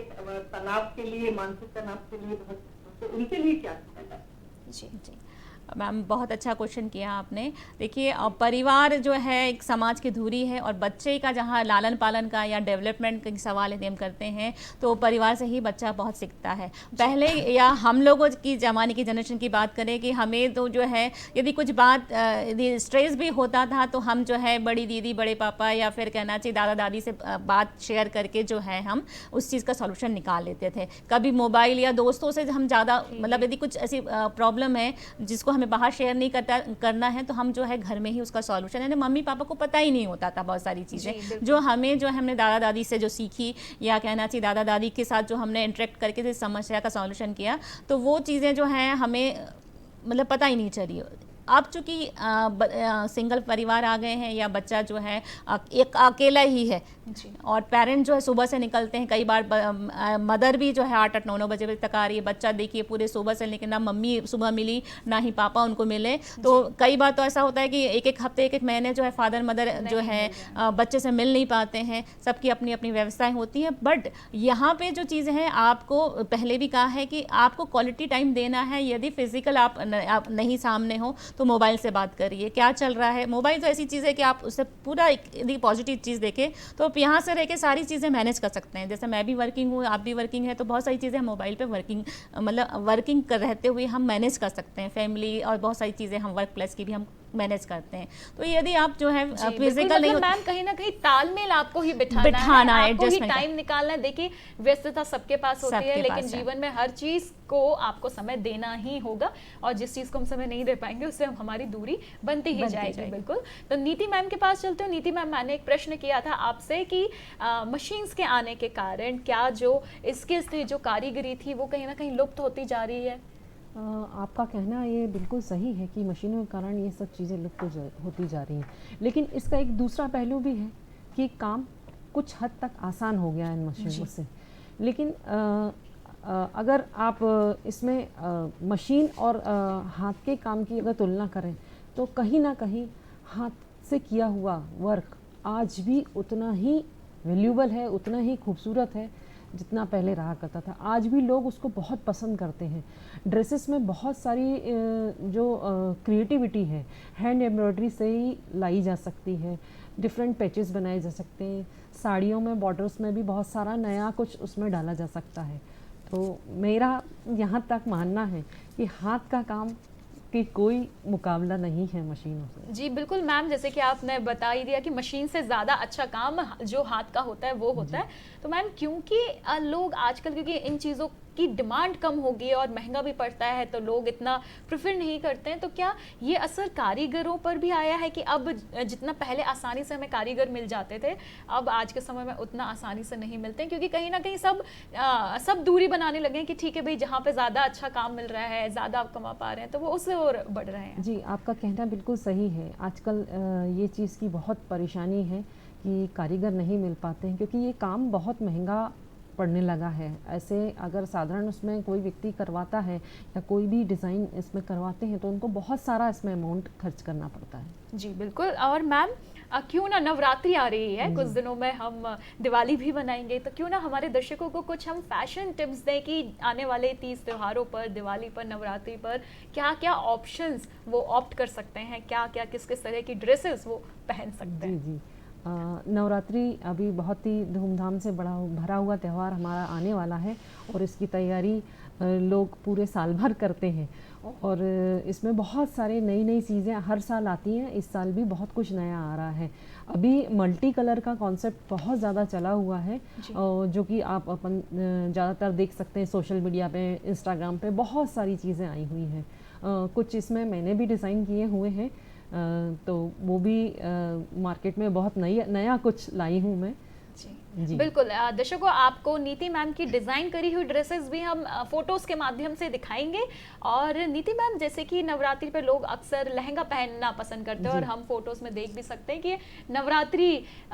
तनाव के लिए, मानसिक तनाव के लिए बहुत, तो उनके लिए क्या किया जाए? जी जी मैम, बहुत अच्छा क्वेश्चन किया आपने। देखिए परिवार जो है एक समाज की धुरी है और बच्चे का जहाँ लालन पालन का या डेवलपमेंट का सवाल यदि हम करते हैं तो परिवार से ही बच्चा बहुत सीखता है। पहले या हम लोगों की ज़माने की जनरेशन की बात करें कि हमें तो जो है यदि कुछ बात यदि स्ट्रेस भी होता था तो हम जो है बड़ी दीदी, बड़े पापा या फिर कहना चाहिए दादा दादी से बात शेयर करके जो है हम उस चीज़ का सॉल्यूशन निकाल लेते थे। कभी मोबाइल या दोस्तों से हम ज़्यादा मतलब यदि कुछ ऐसी प्रॉब्लम है जिसको हमें बाहर शेयर नहीं करना है, तो हम जो है घर में ही उसका सॉल्यूशन है। मम्मी पापा को पता ही नहीं होता था बहुत सारी चीज़ें जो हमें जो हमने दादा दादी से जो सीखी, या कहना चाहिए दादा दादी के साथ जो हमने इंटरेक्ट करके इस समस्या का सॉल्यूशन किया, तो वो चीज़ें जो हैं हमें मतलब पता ही नहीं चली। अब चूँकि सिंगल परिवार आ गए हैं, या बच्चा जो है एक अकेला ही है और पेरेंट जो है सुबह से निकलते हैं, कई बार मदर भी जो है 8-8, 9-9 बजे तक आ रही है, बच्चा देखिए पूरे सुबह से, लेकिन ना मम्मी सुबह मिली ना ही पापा उनको मिले, तो कई बार तो ऐसा होता है कि एक हफ्ते 1 महीने जो है फादर मदर जो है बच्चे से मिल नहीं पाते हैं, सबकी अपनी अपनी व्यवस्थाएं होती हैं। बट यहाँ पे जो चीज़ है, आपको पहले भी कहा है कि आपको क्वालिटी टाइम देना है। यदि फिजिकल आप नहीं सामने हो तो मोबाइल से बात करिए, क्या चल रहा है। मोबाइल तो ऐसी चीज़ है कि आप उससे पूरा यदि पॉजिटिव चीज़ देखें तो आप यहाँ से रह के सारी चीज़ें मैनेज कर सकते हैं। जैसे मैं भी वर्किंग हूँ, आप भी वर्किंग है, तो बहुत सारी चीज़ें हम मोबाइल पे वर्किंग कर रहते हुए हम मैनेज कर सकते हैं। फैमिली और बहुत सारी चीज़ें हम वर्क प्लेस की भी हम मैनेज करते हैं। तो यदि आप जो है फिजिकल नहीं, मैम कहीं ना कहीं तालमेल आपको ही बिठाना है, आपको ही टाइम निकालना है। देखिए व्यस्तता सबके पास होती है, लेकिन जीवन में हर चीज को आपको समय देना ही होगा, और जिस चीज को हम समय नहीं दे पाएंगे उससे हमारी दूरी बनती ही जाएगी। बिल्कुल। तो नीति मैम के पास चलते हो। नीति मैम, मैंने एक प्रश्न किया था आपसे कि मशीन्स के आने के कारण क्या जो स्किल्स थी, जो कारीगरी थी, वो कहीं ना कहीं लुप्त होती जा रही है? आपका कहना ये बिल्कुल सही है कि मशीनों के कारण ये सब चीज़ें लुप्त होती जा रही हैं, लेकिन इसका एक दूसरा पहलू भी है कि काम कुछ हद तक आसान हो गया है इन मशीनों से। लेकिन अगर आप इसमें मशीन और हाथ के काम की अगर तुलना करें तो कहीं ना कहीं हाथ से किया हुआ वर्क आज भी उतना ही वैल्यूबल है, उतना ही खूबसूरत है जितना पहले रहा करता था। आज भी लोग उसको बहुत पसंद करते हैं। ड्रेसेस में बहुत सारी जो क्रिएटिविटी है हैंड एम्ब्रॉयडरी से ही लाई जा सकती है, डिफरेंट पैचेस बनाए जा सकते हैं, साड़ियों में बॉर्डर्स में भी बहुत सारा नया कुछ उसमें डाला जा सकता है। तो मेरा यहाँ तक मानना है कि हाथ का काम कि कोई मुकाबला नहीं है मशीनों से। जी बिल्कुल मैम, जैसे कि आपने बता ही दिया कि मशीन से ज़्यादा अच्छा काम जो हाथ का होता है वो होता है। तो मैम क्योंकि लोग आजकल, क्योंकि इन चीज़ों की डिमांड कम होगी और महंगा भी पड़ता है, तो लोग इतना प्रेफर नहीं करते हैं, तो क्या ये असर कारीगरों पर भी आया है कि अब जितना पहले आसानी से हमें कारीगर मिल जाते थे, अब आज के समय में उतना आसानी से नहीं मिलते हैं, क्योंकि कहीं ना कहीं सब दूरी बनाने लगे हैं कि ठीक है भाई, जहाँ पे ज़्यादा अच्छा काम मिल रहा है, ज़्यादा आप कमा पा रहे हैं, तो वो उससे और बढ़ रहे हैं। जी, आपका कहना बिल्कुल सही है। आजकल ये चीज़ की बहुत परेशानी है कि कारीगर नहीं मिल पाते हैं, क्योंकि ये काम बहुत महंगा पड़ने लगा है। ऐसे अगर साधारण उसमें कोई व्यक्ति करवाता है या कोई भी डिज़ाइन इसमें करवाते हैं तो उनको बहुत सारा इसमें अमाउंट खर्च करना पड़ता है। जी बिल्कुल। और मैम क्यों ना, नवरात्रि आ रही है, कुछ दिनों में हम दिवाली भी मनाएंगे, तो क्यों ना हमारे दर्शकों को कुछ हम फैशन टिप्स दें कि आने वाले 30 त्योहारों पर, दिवाली पर, नवरात्रि पर क्या क्या ऑप्शंस वो ऑप्ट कर सकते हैं, क्या क्या किस किस तरह की ड्रेसेस वो पहन सकते हैं। जी, नवरात्रि अभी बहुत ही धूमधाम से भरा हुआ त्यौहार हमारा आने वाला है, और इसकी तैयारी लोग पूरे साल भर करते हैं, और इसमें बहुत सारे नई चीज़ें हर साल आती हैं। इस साल भी बहुत कुछ नया आ रहा है। अभी मल्टी कलर का कॉन्सेप्ट बहुत ज़्यादा चला हुआ है, जो कि आप अपन ज़्यादातर देख सकते हैं सोशल मीडिया पे, इंस्टाग्राम पे बहुत सारी चीज़ें आई हुई हैं। कुछ इसमें मैंने भी डिज़ाइन किए हुए हैं, तो वो भी मार्केट में बहुत नया कुछ लाई हूँ मैं। जी बिल्कुल। दर्शकों, आपको नीति मैम की डिज़ाइन करी हुई ड्रेसेस भी हम फोटोज़ के माध्यम से दिखाएंगे। और नीति मैम, जैसे कि नवरात्रि पर लोग अक्सर लहंगा पहनना पसंद करते हैं, और हम फोटोज़ में देख भी सकते हैं कि नवरात्रि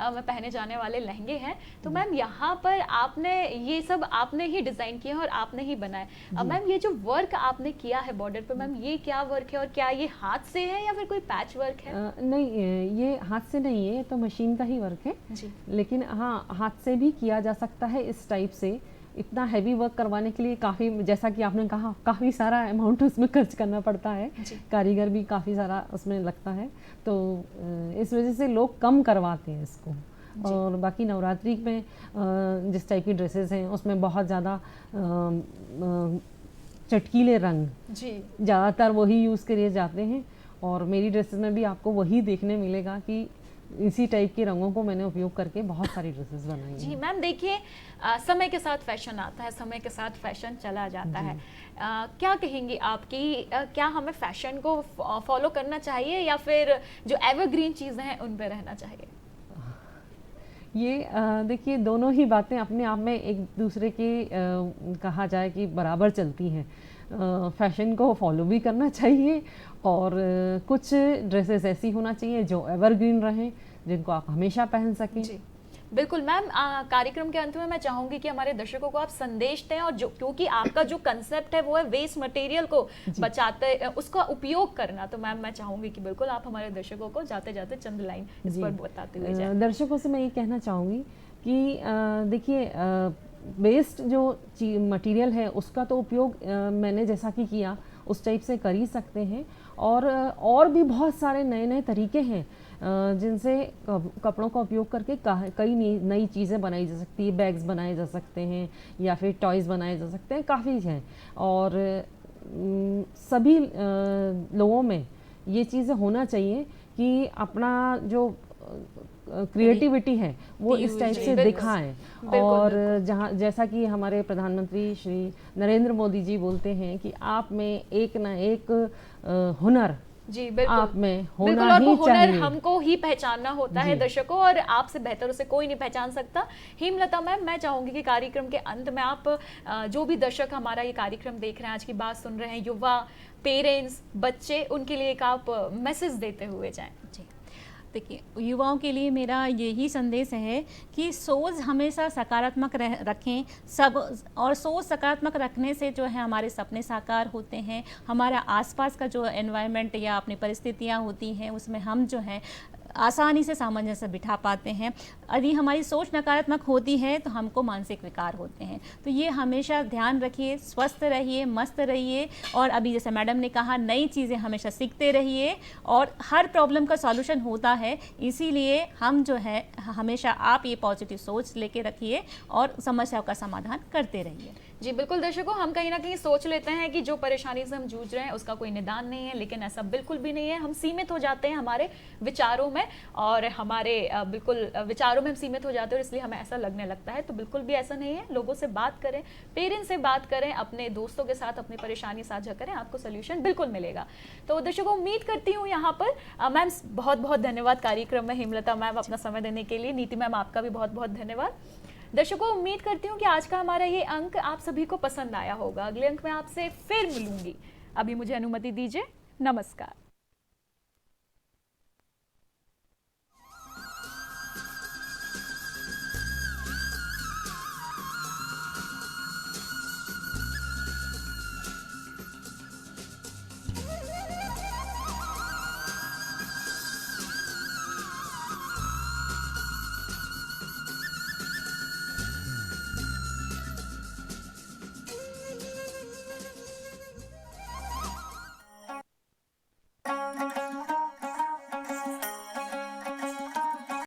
में पहने जाने वाले लहंगे हैं। तो मैम यहाँ पर आपने ये सब आपने ही डिज़ाइन किया और आपने ही बनाए। अब मैम ये जो वर्क आपने किया है बॉर्डर पर, मैम ये क्या वर्क है, और क्या ये हाथ से है या फिर कोई पैच वर्क है? नहीं, ये हाथ से नहीं है, तो मशीन का ही वर्क है जी। लेकिन हाँ, हाथ से भी किया जा सकता है इस टाइप से। इतना हैवी वर्क करवाने के लिए काफ़ी, जैसा कि आपने कहा, काफ़ी सारा अमाउंट उसमें खर्च करना पड़ता है, कारीगर भी काफ़ी सारा उसमें लगता है, तो इस वजह से लोग कम करवाते हैं इसको। और बाकी नवरात्रि में जिस टाइप की ड्रेसेस हैं उसमें बहुत ज़्यादा चटकीले रंग ज़्यादातर वही यूज़ किए जाते हैं, और मेरी ड्रेसेस में भी आपको वही देखने मिलेगा कि इसी टाइप के रंगों को मैंने उपयोग करके बहुत सारी ड्रेसेस बनाई जी हैं। मैम देखिए, समय के साथ फैशन आता है, समय के साथ फैशन चला जाता है। क्या कहेंगी आप कि क्या हमें फैशन को फॉलो करना चाहिए या फिर जो एवरग्रीन चीज़ें हैं उन पे रहना चाहिए? ये देखिए, दोनों ही बातें अपने आप में एक दूसरे के कहा जाए कि बराबर चलती हैं। फैशन को फॉलो भी करना चाहिए और कुछ ड्रेसेस ऐसी होना चाहिए जो एवरग्रीन रहें, जिनको आप हमेशा पहन सकें। जी बिल्कुल मैम, कार्यक्रम के अंत में मैं चाहूंगी कि हमारे दर्शकों को आप संदेश दें, और जो क्योंकि आपका जो कंसेप्ट है वो है वेस्ट मटेरियल को बचाते, उसका उपयोग करना, तो मैम मैं चाहूंगी कि बिल्कुल आप हमारे दर्शकों को जाते जाते चंद लाइन इस पर बताते हुए जाएं। दर्शकों से मैं ये कहना चाहूँगी कि देखिए, वेस्ट जो मटेरियल है उसका तो उपयोग मैंने जैसा कि किया उस टाइप से कर ही सकते हैं, और भी बहुत सारे नए नए तरीके हैं जिनसे कपड़ों का उपयोग करके कई नई चीज़ें बनाई जा सकती है। बैग्स बनाए जा सकते हैं या फिर टॉयज़ बनाए जा सकते हैं, काफ़ी हैं। और सभी लोगों में ये चीज़ें होना चाहिए कि अपना जो क्रिएटिविटी है वो इस टाइप से दिखाएं। और जैसा कि हमारे प्रधानमंत्री श्री नरेंद्र मोदी जी बोलते हैं कि आप में एक ना एक हुनर जी बिल्कुल आप में होना बिल्कुल, और वो ही हुनर चाहिए। हमको ही पहचानना होता है दर्शकों, और आपसे बेहतर उसे कोई नहीं पहचान सकता। हेमलता मैम, मैं चाहूंगी कि कार्यक्रम के अंत में आप जो भी दर्शक हमारा ये कार्यक्रम देख रहे हैं, आज की बात सुन रहे हैं, युवा, पेरेंट्स, बच्चे, उनके लिए एक आप मैसेज देते हुए जाएं। जी देखिए, युवाओं के लिए मेरा यही संदेश है कि सोच हमेशा सकारात्मक रखें सब, और सोच सकारात्मक रखने से जो है हमारे सपने साकार होते हैं। हमारा आसपास का जो एनवायरनमेंट या अपनी परिस्थितियां होती हैं उसमें हम जो है आसानी से सामंजस्य बिठा पाते हैं। यदि हमारी सोच नकारात्मक होती है तो हमको मानसिक विकार होते हैं। तो ये हमेशा ध्यान रखिए, स्वस्थ रहिए, मस्त रहिए, और अभी जैसे मैडम ने कहा नई चीज़ें हमेशा सीखते रहिए, और हर प्रॉब्लम का सॉल्यूशन होता है। इसीलिए हम जो है हमेशा आप ये पॉजिटिव सोच लेके रखिए और समस्याओं का समाधान करते रहिए। जी बिल्कुल दर्शकों, हम कहीं ना कहीं सोच लेते हैं कि जो परेशानी से हम जूझ रहे हैं उसका कोई निदान नहीं है, लेकिन ऐसा बिल्कुल भी नहीं है। हम सीमित हो जाते हैं हमारे विचारों में, और हमारे बिल्कुल विचारों में हम सीमित हो जाते हैं, और इसलिए हमें ऐसा लगने लगता है। तो बिल्कुल भी ऐसा नहीं है। लोगों से बात करें, पेरेंट्स से बात करें, अपने दोस्तों के साथ अपनी परेशानी साझा करें, आपको सोल्यूशन बिल्कुल मिलेगा। तो दर्शकों, उम्मीद करती हूँ यहाँ पर मैम बहुत बहुत धन्यवाद कार्यक्रम में हेमलता मैम अपना समय देने के लिए। नीति मैम आपका भी बहुत बहुत धन्यवाद। दर्शकों, उम्मीद करती हूँ कि आज का हमारा ये अंक आप सभी को पसंद आया होगा। अगले अंक में आपसे फिर मिलूंगी। अभी मुझे अनुमति दीजिए। नमस्कार।